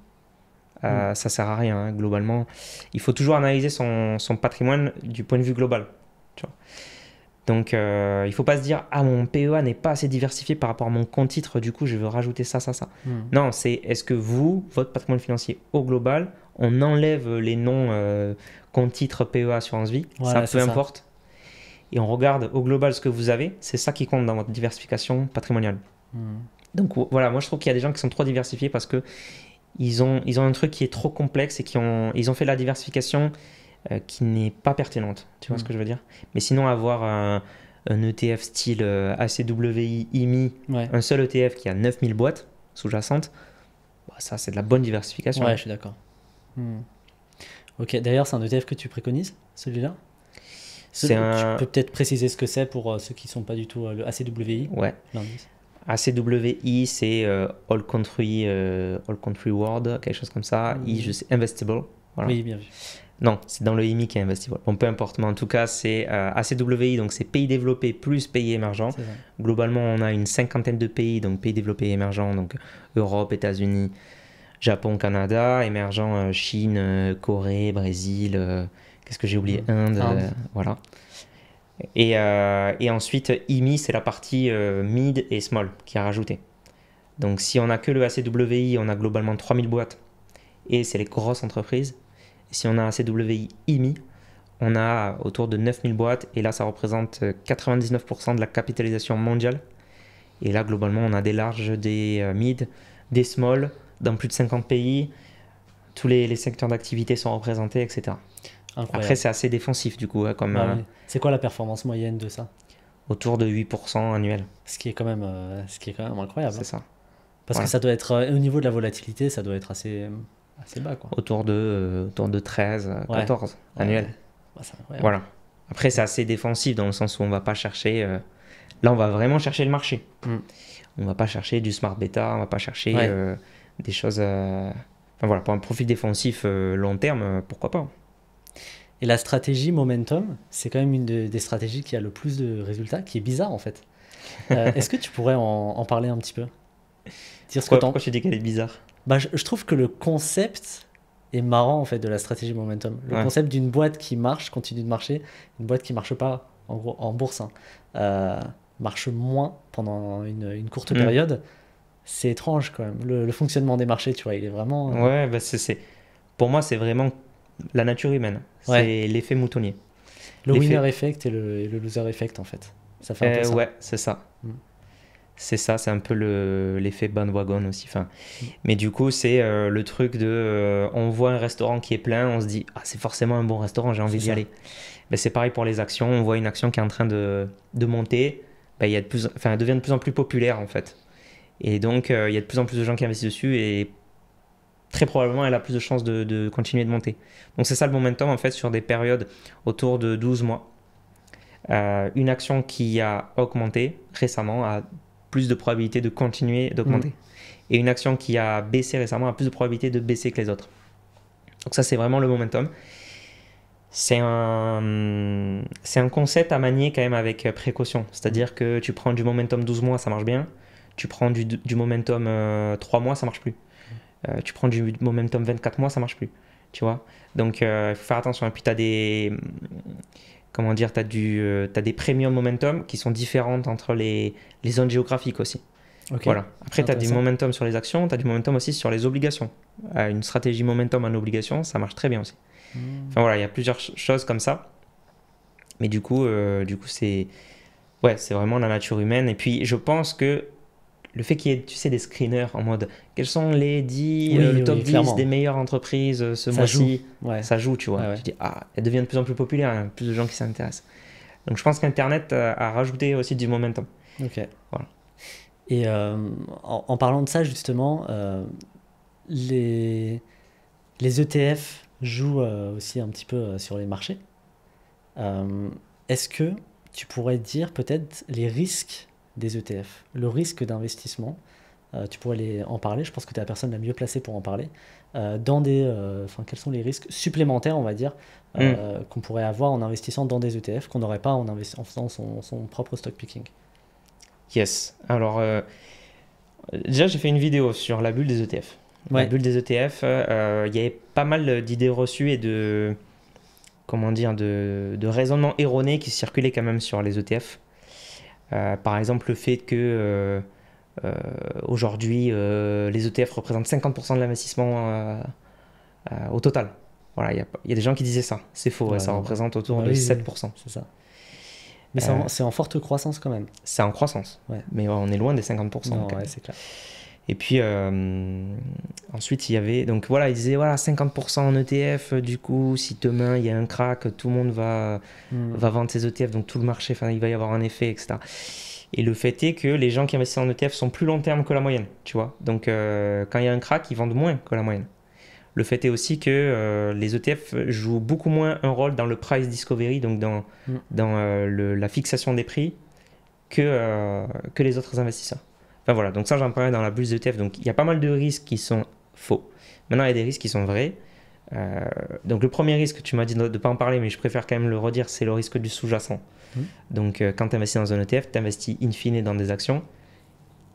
ça sert à rien, hein, globalement. Il faut toujours analyser son patrimoine du point de vue global. Tu vois. Donc, il ne faut pas se dire « Ah, mon PEA n'est pas assez diversifié par rapport à mon compte titre, du coup, je veux rajouter ça, ça, ça. » Non, c'est est-ce que votre patrimoine financier au global, on enlève les noms compte titre, PEA, assurance vie, voilà, ça peu importe. Et on regarde au global ce que vous avez, c'est ça qui compte dans votre diversification patrimoniale. Donc voilà, moi je trouve qu'il y a des gens qui sont trop diversifiés parce que ils ont un truc qui est trop complexe et ils ont fait de la diversification qui n'est pas pertinente. Tu vois ce que je veux dire? Mais sinon, avoir un ETF style ACWI, IMI, un seul ETF qui a 9000 boîtes sous-jacentes, ça c'est de la bonne diversification. Ouais, je suis d'accord. Ok, d'ailleurs, c'est un ETF que tu préconises, celui-là? Tu peux peut-être préciser ce que c'est pour ceux qui ne sont pas du tout le ACWI? Ouais. ACWI, c'est All Country World, quelque chose comme ça. I, je sais, Investable. Voilà. Oui, bien vu. Non, c'est dans le IMI qui est Investable. Bon, peu importe, mais en tout cas, c'est ACWI, donc c'est pays développés plus pays émergents. Globalement, on a une cinquantaine de pays, donc pays développés et émergents, donc Europe, États-Unis, Japon, Canada, émergents, Chine, Corée, Brésil, qu'est-ce que j'ai oublié? Inde. Voilà. Et ensuite, IMI, c'est la partie mid et small qui est rajoutée. Donc, si on n'a que le ACWI, on a globalement 3000 boîtes et c'est les grosses entreprises. Et si on a ACWI IMI, on a autour de 9000 boîtes et là, ça représente 99% de la capitalisation mondiale. Et là, globalement, on a des larges, des mid, des small dans plus de 50 pays. Tous les secteurs d'activité sont représentés, etc. Incroyable. Après, c'est assez défensif du coup. Oui. C'est quoi la performance moyenne de ça? Autour de 8% annuel. Ce qui est quand même incroyable. C'est ça. Parce que ça doit être, au niveau de la volatilité, ça doit être assez bas, quoi. Autour de 13, 14 annuel. C'est incroyable. Voilà. Après, c'est assez défensif dans le sens où on va pas chercher... là, on va vraiment chercher le marché. On va pas chercher du smart beta, on va pas chercher des choses... Enfin voilà, pour un profil défensif long terme, pourquoi pas. Et la stratégie Momentum, c'est quand même une des stratégies qui a le plus de résultats, qui est bizarre en fait. Est-ce que tu pourrais en parler un petit peu? Pourquoi tu dis qu'elle est bizarre? Je trouve que le concept est marrant en fait de la stratégie Momentum. Le concept d'une boîte qui marche, continue de marcher, une boîte qui marche pas en gros en bourse, marche moins pendant une courte période. C'est étrange quand même. Le fonctionnement des marchés, tu vois, il est vraiment... Ouais, pour moi, c'est vraiment la nature humaine. C'est l'effet moutonnier. Le winner effect et le loser effect, en fait. Ça fait un peu ça. Ouais, c'est ça. C'est ça, c'est un peu l'effet bandwagon aussi. Mais du coup, c'est le truc de... on voit un restaurant qui est plein, on se dit « Ah, c'est forcément un bon restaurant, j'ai envie d'y aller. » C'est pareil pour les actions. On voit une action qui est en train de monter. Elle devient de plus en plus populaire, en fait. Et donc, il y a de plus en plus de gens qui investissent dessus et très probablement elle a plus de chances de continuer de monter. Donc c'est ça le momentum en fait sur des périodes autour de 12 mois. Une action qui a augmenté récemment a plus de probabilité de continuer d'augmenter. Et une action qui a baissé récemment a plus de probabilité de baisser que les autres. Donc ça c'est vraiment le momentum. C'est un concept à manier quand même avec précaution. C'est-à-dire que tu prends du momentum 12 mois, ça marche bien. Tu prends du momentum 3 mois, ça marche plus. Tu prends du momentum 24 mois, ça marche plus. Tu vois. Donc, il faut faire attention. Et puis, tu as des... Comment dire, t'as des premium momentum qui sont différentes entre les zones géographiques aussi. Ok. Voilà. Après, tu as du momentum sur les actions, tu as du momentum aussi sur les obligations. Une stratégie momentum en obligation, ça marche très bien aussi. Enfin voilà, il y a plusieurs choses comme ça. Mais du coup c'est vraiment la nature humaine. Et puis, je pense que le fait qu'il y ait, tu sais, des screeners en mode quels sont les 10, le top 10 clairement. des meilleures entreprises ce Ça mois-ci, joue. ça joue, tu vois. Ouais. Tu dis, elles deviennent de plus en plus populaires, hein, plus de gens qui s'intéressent. Donc je pense qu'Internet a rajouté aussi du momentum. Ok. Voilà. Et en parlant de ça, justement, les ETF jouent aussi un petit peu sur les marchés. Est-ce que tu pourrais dire peut-être les risques des ETF, le risque d'investissement, tu pourrais en parler, je pense que tu es la personne la mieux placée pour en parler, quels sont les risques supplémentaires, on va dire, qu'on pourrait avoir en investissant dans des ETF qu'on n'aurait pas en faisant son propre stock picking? Yes. Alors, déjà, j'ai fait une vidéo sur la bulle des ETF. La bulle des ETF, il y avait pas mal d'idées reçues et de raisonnements erronés qui circulaient quand même sur les ETF. Par exemple, le fait que aujourd'hui, les ETF représentent 50% de l'investissement au total. Voilà, il y a des gens qui disaient ça. C'est faux, ça représente autour de 7%. C'est ça. Mais c'est en forte croissance quand même. C'est en croissance, mais on est loin des 50%. Non, c'est clair. Et puis ensuite il y avait, donc voilà, il disait voilà 50% en ETF, du coup si demain il y a un crack, tout le monde va vendre ses ETF, donc tout le marché, il va y avoir un effet, etc. Et le fait est que les gens qui investissent en ETF sont plus long terme que la moyenne, tu vois. Donc quand il y a un crack, ils vendent moins que la moyenne. Le fait est aussi que les ETF jouent beaucoup moins un rôle dans le price discovery, donc dans la fixation des prix, que les autres investisseurs. Enfin voilà, donc ça j'en parlais dans la bulle ETF. Donc il y a pas mal de risques qui sont faux. Maintenant il y a des risques qui sont vrais. Donc le premier risque, tu m'as dit de ne pas en parler, mais je préfère quand même le redire, c'est le risque du sous-jacent. Donc quand tu investis dans un ETF, tu investis in fine dans des actions.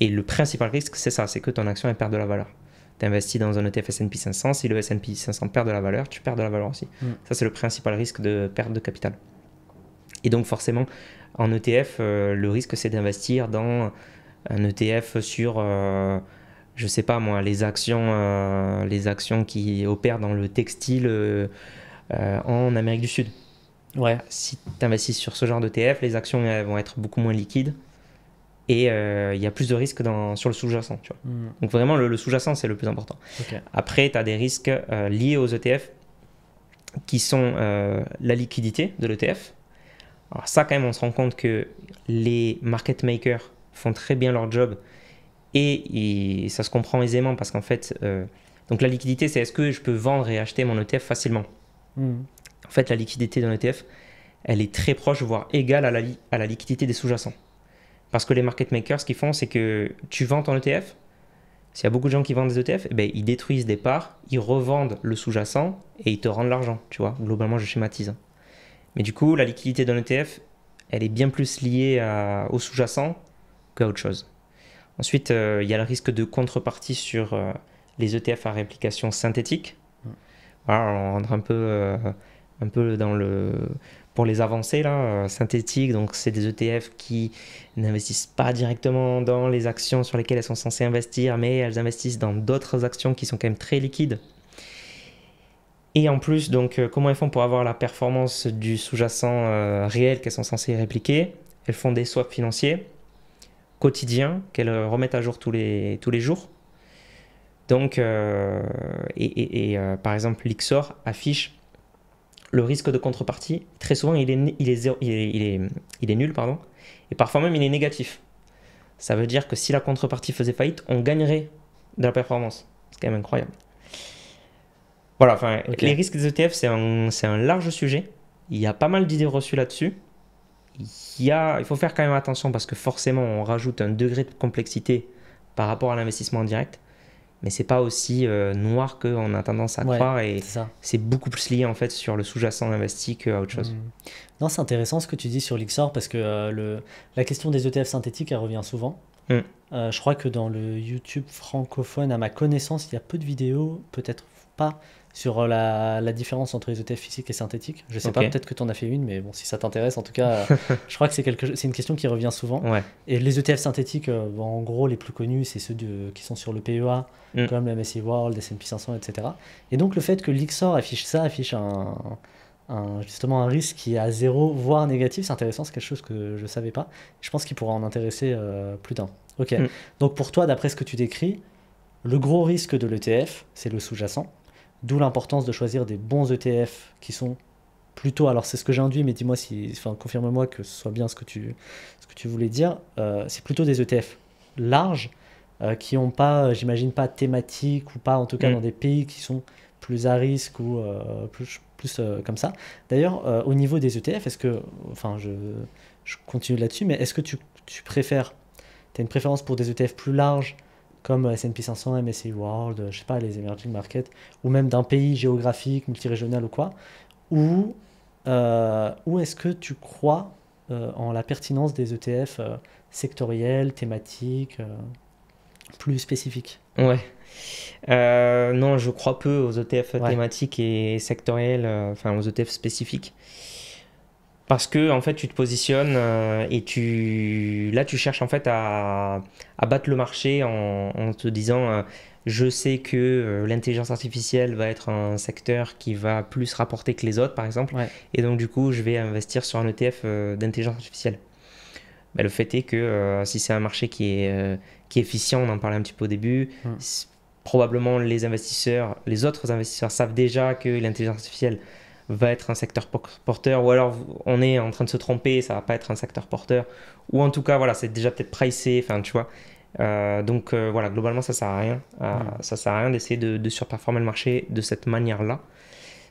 Et le principal risque, c'est ça, c'est que ton action elle perd de la valeur. Tu investis dans un ETF S&P 500, si le S&P 500 perd de la valeur, tu perds de la valeur aussi. Ça c'est le principal risque de perte de capital. Et donc forcément, en ETF, le risque c'est d'investir dans un ETF sur, je sais pas moi, les actions qui opèrent dans le textile en Amérique du Sud. Ouais. Si tu investis sur ce genre d'ETF, les actions vont être beaucoup moins liquides et il y a plus de risques sur le sous-jacent. Tu vois. Donc vraiment, le sous-jacent, c'est le plus important. Okay. Après, tu as des risques liés aux ETF qui sont la liquidité de l'ETF. Alors ça, quand même, on se rend compte que les market makers font très bien leur job et ça se comprend aisément parce qu'en fait, donc la liquidité, c'est est-ce que je peux vendre et acheter mon ETF facilement. En fait, la liquidité d'un ETF, elle est très proche, voire égale à la liquidité des sous-jacents. Parce que les market makers, ce qu'ils font, c'est que tu vends ton ETF. S'il y a beaucoup de gens qui vendent des ETF, eh bien, ils détruisent des parts, ils revendent le sous-jacent et ils te rendent l'argent. Tu vois, globalement, je schématise. Mais du coup, la liquidité d'un ETF, elle est bien plus liée au sous-jacent qu'à autre chose. Ensuite, il y a le risque de contrepartie sur les ETF à réplication synthétique. Voilà, on rentre un peu dans pour les avancées là, synthétiques. Donc, c'est des ETF qui n'investissent pas directement dans les actions sur lesquelles elles sont censées investir, mais elles investissent dans d'autres actions qui sont quand même très liquides. Et en plus, donc, comment elles font pour avoir la performance du sous-jacent réel qu'elles sont censées répliquer? Elles font des swaps financiers quotidiens qu'elles remettent à jour tous les jours. Donc, par exemple, l'Ixor affiche le risque de contrepartie. Très souvent, il est nul, pardon, et parfois même il est négatif. Ça veut dire que si la contrepartie faisait faillite, on gagnerait de la performance. C'est quand même incroyable. Voilà, enfin, Ok. les risques des ETF, c'est un large sujet. Il y a pas mal d'idées reçues là-dessus. Il faut faire quand même attention parce que forcément, on rajoute un degré de complexité par rapport à l'investissement en direct. Mais c'est pas aussi noir qu'on a tendance à Ouais, croire et c'est ça. c'est beaucoup plus lié en fait sur le sous-jacent investi qu'à autre chose. Hmm. Non, c'est intéressant ce que tu dis sur l'Ixor parce que la question des ETF synthétiques, elle revient souvent. Hmm. Je crois que dans le YouTube francophone, à ma connaissance, il y a peu de vidéos, peut-être pas, sur la différence entre les ETF physiques et synthétiques. Je sais Ok. pas, peut-être que tu en as fait une, mais bon, si ça t'intéresse, en tout cas, je crois que c'est une question qui revient souvent. Ouais. Et les ETF synthétiques, bon, en gros, les plus connus, c'est ceux qui sont sur le PEA, Hmm. comme le MSCI World, S&P 500, etc. Et donc, le fait que l'Ixor affiche ça, affiche justement un risque qui est à zéro, voire négatif, c'est intéressant, c'est quelque chose que je ne savais pas. Je pense qu'il pourra en intéresser plus d'un. Ok, Hmm. donc pour toi, d'après ce que tu décris, le gros risque de l'ETF, c'est le sous-jacent, d'où l'importance de choisir des bons ETF qui sont plutôt, alors c'est ce que j'ai induit, mais dis-moi si, enfin confirme-moi que ce soit bien ce que tu voulais dire, c'est plutôt des ETF larges qui n'ont pas, j'imagine pas thématique ou pas en tout cas Hmm. dans des pays qui sont plus à risque ou plus comme ça. D'ailleurs, au niveau des ETF, est-ce que, enfin je continue là-dessus, mais est-ce que tu préfères, tu as une préférence pour des ETF plus larges comme S&P 500, MSCI World, je sais pas, les emerging markets, ou même d'un pays géographique, multirégional ou quoi, ou est-ce que tu crois en la pertinence des ETF sectoriels, thématiques, plus spécifiques? Ouais. Non, je crois peu aux ETF Ouais, thématiques et sectoriels, enfin aux ETF spécifiques. Parce que en fait, tu te positionnes et là, tu cherches en fait à battre le marché en te disant, je sais que l'intelligence artificielle va être un secteur qui va plus rapporter que les autres, par exemple, ouais, et donc du coup, je vais investir sur un ETF d'intelligence artificielle. Bah, le fait est que si c'est un marché qui est efficient, on en parlait un petit peu au début, hmm, probablement les autres investisseurs savent déjà que l'intelligence artificielle va être un secteur porteur, ou alors on est en train de se tromper, ça va pas être un secteur porteur, ou en tout cas, voilà, c'est déjà peut-être pricé, enfin, tu vois. Donc voilà, globalement, ça sert à rien. hmm, Ça sert à rien d'essayer de surperformer le marché de cette manière-là.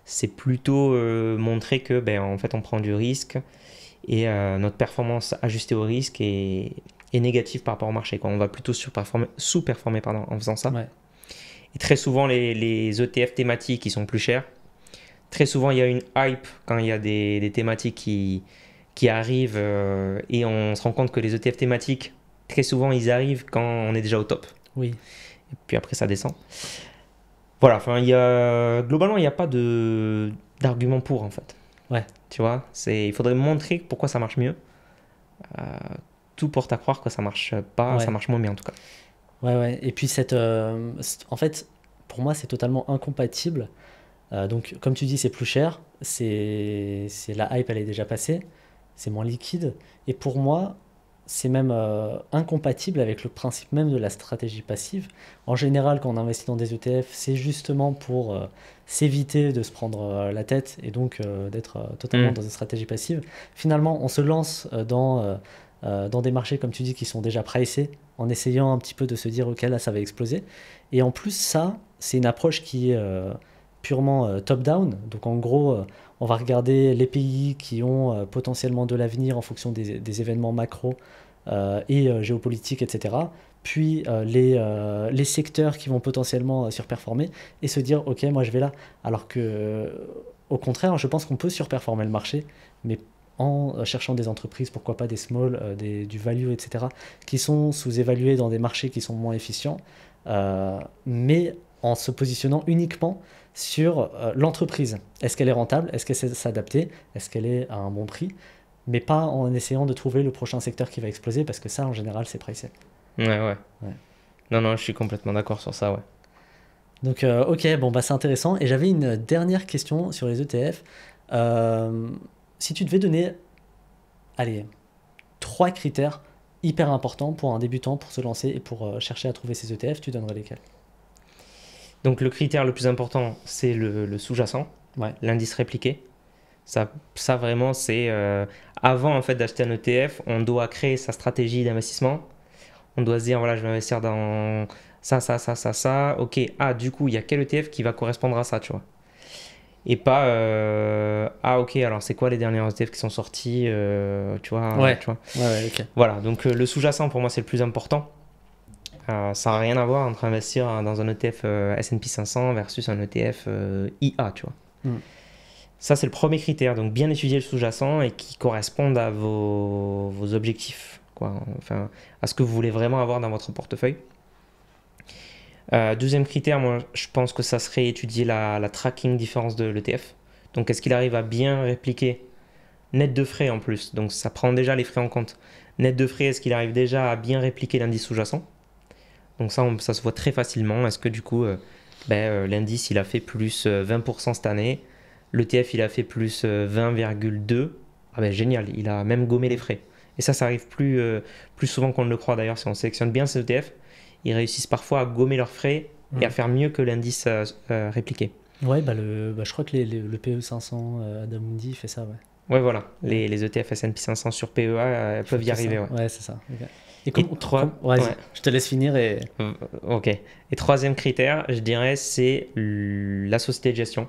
C'est plutôt montrer que, ben, en fait, on prend du risque et notre performance ajustée au risque est négative par rapport au marché, quoi. On va plutôt sous-performer pardon, en faisant ça. ouais, Et très souvent, les ETF thématiques, ils sont plus chers. Très souvent, il y a une hype quand il y a des thématiques qui arrivent et on se rend compte que les ETF thématiques, très souvent, ils arrivent quand on est déjà au top. oui, Et puis après, ça descend. Voilà, enfin, globalement, il n'y a pas d'argument pour, en fait. ouais, Tu vois, il faudrait montrer pourquoi ça marche mieux. Euh, Tout porte à croire que ça marche pas, ça ouais, marche moins bien en tout cas. ouais, ouais. Et puis en fait, pour moi, c'est totalement incompatible. Donc, comme tu dis, c'est plus cher, c'est la hype, elle est déjà passée, c'est moins liquide. Et pour moi, c'est même incompatible avec le principe même de la stratégie passive. En général, quand on investit dans des ETF, c'est justement pour s'éviter de se prendre la tête et donc d'être totalement Hmm. dans une stratégie passive. Finalement, on se lance dans des marchés, comme tu dis, qui sont déjà pricés, en essayant un petit peu de se dire, ok, là, ça va exploser. Et en plus, ça, c'est une approche qui est purement top-down. Donc en gros, on va regarder les pays qui ont potentiellement de l'avenir en fonction des événements macro et géopolitiques, etc. Puis les secteurs qui vont potentiellement surperformer et se dire, ok, moi je vais là. Alors que, au contraire, je pense qu'on peut surperformer le marché, mais en cherchant des entreprises, pourquoi pas des small, du value, etc., qui sont sous-évalués dans des marchés qui sont moins efficients, mais en se positionnant uniquement sur l'entreprise. Est-ce qu'elle est rentable? Est-ce qu'elle sait s'adapter? Est-ce qu'elle est à un bon prix? Mais pas en essayant de trouver le prochain secteur qui va exploser, parce que ça, en général, c'est pricé. Ouais, ouais. Ouais. Non, non, je suis complètement d'accord sur ça, ouais. Donc, ok, bon, bah, c'est intéressant. Et j'avais une dernière question sur les ETF. Euh, Si tu devais donner, allez, trois critères hyper importants pour un débutant pour se lancer et pour chercher à trouver ses ETF, tu donnerais lesquels? Donc le critère le plus important, c'est le sous-jacent, Ouais, l'indice répliqué. Ça vraiment, c'est avant en fait d'acheter un ETF, on doit créer sa stratégie d'investissement. On doit se dire, voilà, je vais investir dans ça, ça, ça, ça, ça. Ok, ah, du coup, il y a quel ETF qui va correspondre à ça, tu vois. et pas ah ok, alors c'est quoi les derniers ETF qui sont sortis, tu vois, Ouais. tu vois. Ouais, ok. Voilà, donc le sous-jacent pour moi c'est le plus important. Ça n'a rien à voir entre investir dans un ETF S&P 500 versus un ETF IA, tu vois. Mm. Ça, c'est le premier critère. Donc, bien étudier le sous-jacent et qui correspondent à vos objectifs, quoi. Enfin, à ce que vous voulez vraiment avoir dans votre portefeuille. Deuxième critère, moi, je pense que ça serait étudier la tracking différence de l'ETF. Donc, est-ce qu'il arrive à bien répliquer net de frais en plus? Donc, ça prend déjà les frais en compte. Net de frais, est-ce qu'il arrive déjà à bien répliquer l'indice sous-jacent? Donc, ça se voit très facilement. Est-ce que du coup, l'indice, il a fait plus 20% cette année? L'ETF, il a fait plus 20,2. Ah ben génial, il a même gommé les frais. Et ça arrive plus souvent qu'on ne le croit d'ailleurs. Si on sélectionne bien ces ETF, ils réussissent parfois à gommer leurs frais et à faire mieux que l'indice répliqué. Ouais, je crois que le PE 500 d'Amundi fait ça, ouais. Ouais, voilà. Les ETF S&P 500 sur PEA peuvent y arriver. Ouais, ouais c'est ça. Okay. Ouais. Je te laisse finir et... Ok. Et troisième critère, je dirais, c'est la société de gestion.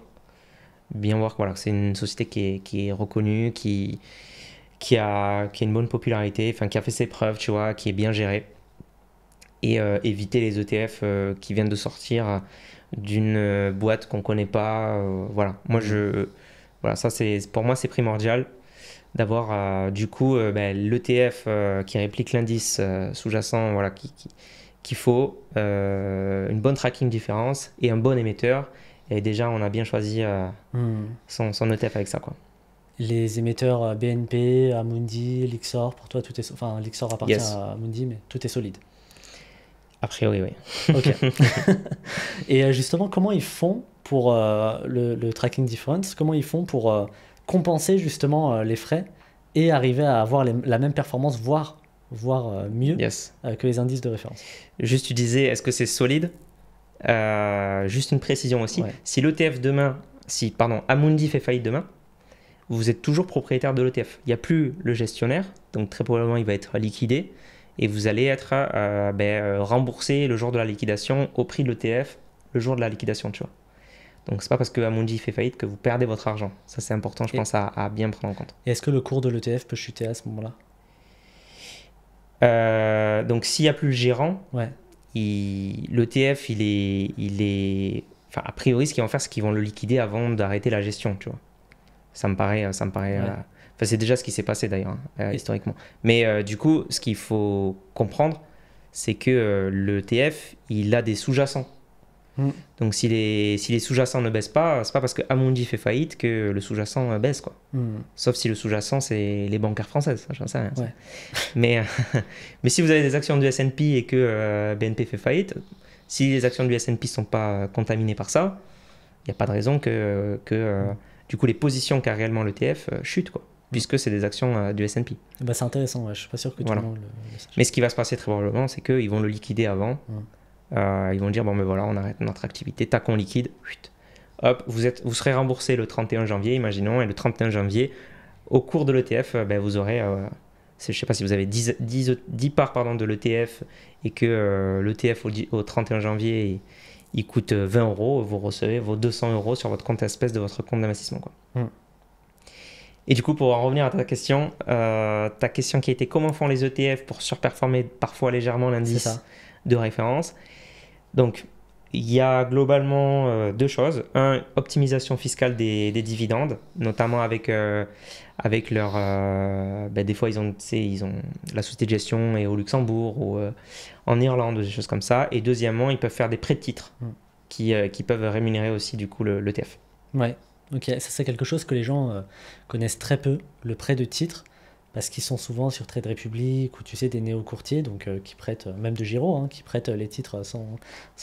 Bien voir que voilà, c'est une société qui est reconnue, qui a une bonne popularité, enfin qui a fait ses preuves, tu vois, qui est bien gérée. Et éviter les ETF qui viennent de sortir d'une boîte qu'on ne connaît pas. Voilà. Voilà, ça pour moi c'est primordial d'avoir du coup l'ETF qui réplique l'indice sous-jacent, voilà, qu'il faut, une bonne tracking différence et un bon émetteur. Et déjà, on a bien choisi son ETF avec ça, quoi. Les émetteurs BNP, Amundi, Lyxor, pour toi, tout est... Enfin, Lyxor appartient à Amundi, mais tout est solide. A priori, oui. Ok. Et justement, comment ils font pour le tracking difference? Comment ils font pour compenser justement les frais et arriver à avoir la même performance, voire mieux que les indices de référence? Juste, tu disais, est-ce que c'est solide? Juste une précision aussi. Ouais. Si l'ETF demain, Amundi fait faillite demain, vous êtes toujours propriétaire de l'ETF. Il n'y a plus le gestionnaire, donc très probablement il va être liquidé et vous allez être remboursé le jour de la liquidation au prix de l'ETF le jour de la liquidation, tu vois. Donc c'est pas parce que Amundi fait faillite que vous perdez votre argent. Ça c'est important, je pense, à bien prendre en compte. Et est-ce que le cours de l'ETF peut chuter à ce moment-là? Donc s'il n'y a plus le gérant, ouais. L'ETF, enfin, a priori, ce qu'ils vont faire, c'est qu'ils vont le liquider avant d'arrêter la gestion, tu vois. Ça me paraît. Ouais. Enfin, c'est déjà ce qui s'est passé d'ailleurs, historiquement. Mais du coup, ce qu'il faut comprendre, c'est que l'ETF, il a des sous-jacents. Donc, si les sous-jacents ne baissent pas, c'est pas parce que Amundi fait faillite que le sous-jacent baisse, quoi. Sauf si le sous-jacent, c'est les bancaires françaises, j'en sais rien. Ouais. Mais si vous avez des actions du S&P et que BNP fait faillite, si les actions du S&P ne sont pas contaminées par ça, il n'y a pas de raison que du coup les positions qu'a réellement l'ETF chutent, quoi, puisque c'est des actions du S&P. Bah, c'est intéressant, ouais. Je ne suis pas sûr que tout le monde le sache. Mais ce qui va se passer très probablement, c'est qu'ils vont le liquider avant. Ils vont dire, bon, mais voilà, on arrête notre activité, tac, on liquide. Hop, vous serez remboursé le 31 janvier, imaginons, et le 31 janvier, au cours de l'ETF, vous aurez, je ne sais pas si vous avez 10 parts de l'ETF et que l'ETF au 31 janvier, il coûte 20 €, vous recevez vos 200 € sur votre compte espèce de votre compte d'investissement, quoi. Et du coup, pour en revenir à ta question qui était comment font les ETF pour surperformer parfois légèrement l'indice de référence. Donc, il y a globalement deux choses. Un, optimisation fiscale des dividendes, notamment avec leur... des fois, ils ont la société de gestion est au Luxembourg ou en Irlande, des choses comme ça. Et deuxièmement, ils peuvent faire des prêts de titres qui peuvent rémunérer aussi du coup l'ETF. Ouais, ok. Ça, c'est quelque chose que les gens connaissent très peu, le prêt de titres. Parce qu'ils sont souvent sur Trade Republic ou tu sais des néo-courtiers donc qui prêtent, même de Giro, qui prêtent les titres sans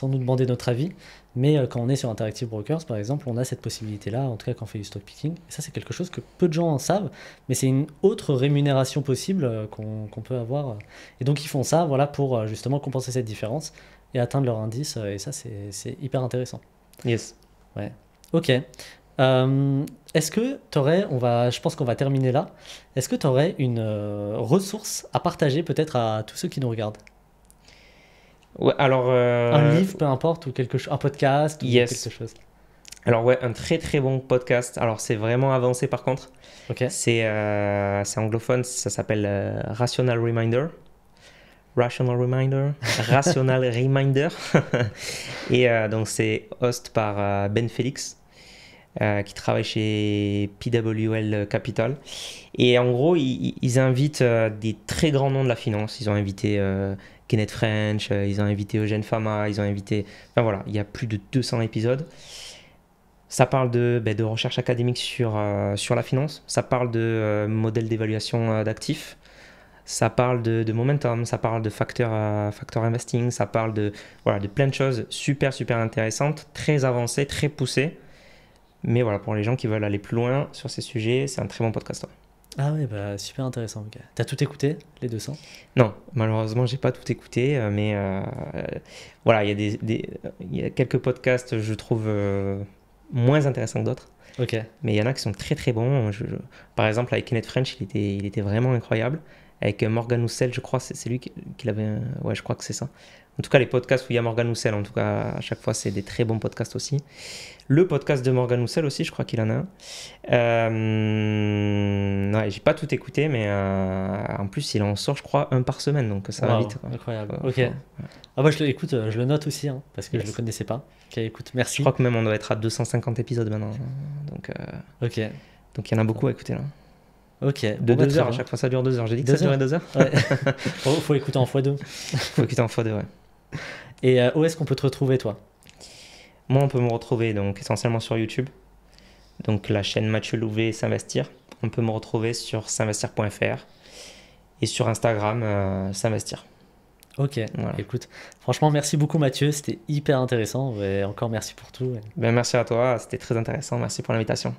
nous demander notre avis. Mais quand on est sur Interactive Brokers par exemple, on a cette possibilité-là, en tout cas quand on fait du stock picking. Et ça c'est quelque chose que peu de gens en savent, mais c'est une autre rémunération possible qu'on peut avoir. Et donc ils font ça voilà, pour justement compenser cette différence et atteindre leur indice. Et ça c'est hyper intéressant. Yes. Ouais. Ok. Est-ce que tu aurais, je pense qu'on va terminer là, est-ce que tu aurais une ressource à partager peut-être à tous ceux qui nous regardent? Ouais, alors... un livre, peu importe, ou un podcast, ou quelque chose. Alors ouais, un très très bon podcast. Alors c'est vraiment avancé par contre. Ok. C'est anglophone, ça s'appelle Rational Reminder. Rational Reminder. Rational Reminder. Et donc c'est host par Ben Felix, qui travaille chez PWL Capital. Et en gros, ils invitent des très grands noms de la finance. Ils ont invité Kenneth French, ils ont invité Eugène Fama, ils ont invité... Enfin voilà, il y a plus de 200 épisodes. Ça parle de recherche académique sur la finance, ça parle de modèle d'évaluation d'actifs, ça parle de momentum, ça parle de facteur investing, ça parle voilà, de plein de choses super super intéressantes, très avancées, très poussées. Mais voilà, pour les gens qui veulent aller plus loin sur ces sujets, c'est un très bon podcast. Ouais. Ah ouais, bah super intéressant. Ok. T'as tout écouté, les 200? Non, malheureusement, j'ai pas tout écouté, mais voilà, il y a quelques podcasts, je trouve, moins intéressants que d'autres. Ok. Mais il y en a qui sont très très bons. Par exemple, avec Kenneth French, il était vraiment incroyable. Avec Morgan Housel, je crois, c'est lui qui l'avait. Ouais, je crois que c'est ça. En tout cas, les podcasts où il y a Morgan Housel, en tout cas, à chaque fois, c'est des très bons podcasts aussi. Le podcast de Morgan Housel aussi, je crois qu'il en a un. Ouais, j'ai pas tout écouté, mais en plus, il en sort, je crois, un par semaine, donc ça va Waouh, vite. Quoi. incroyable. Faut- Ok. faut- Ah bah écoute, je le note aussi, hein, parce que je Yes. le connaissais pas. Ok, écoute, Je merci. crois que même on doit être à 250 épisodes maintenant. Ok. Donc il y en a beaucoup à écouter là. Ok. De Bon, bah, 2 très heures, à bien. chaque fois ça dure 2 heures. J'ai dit que 2 ça durait heures. 2 heures. Ouais. Faut écouter en x2. Faut écouter en x2, ouais. Et où est-ce qu'on peut te retrouver, toi? Moi, on peut me retrouver donc essentiellement sur YouTube. Donc la chaîne Mathieu Louvet S'investir. On peut me retrouver sur s'investir.fr et sur Instagram S'investir. Ok. Voilà. Écoute, franchement, merci beaucoup, Mathieu. C'était hyper intéressant. Et encore merci pour tout. Ben, merci à toi, c'était très intéressant. Merci pour l'invitation.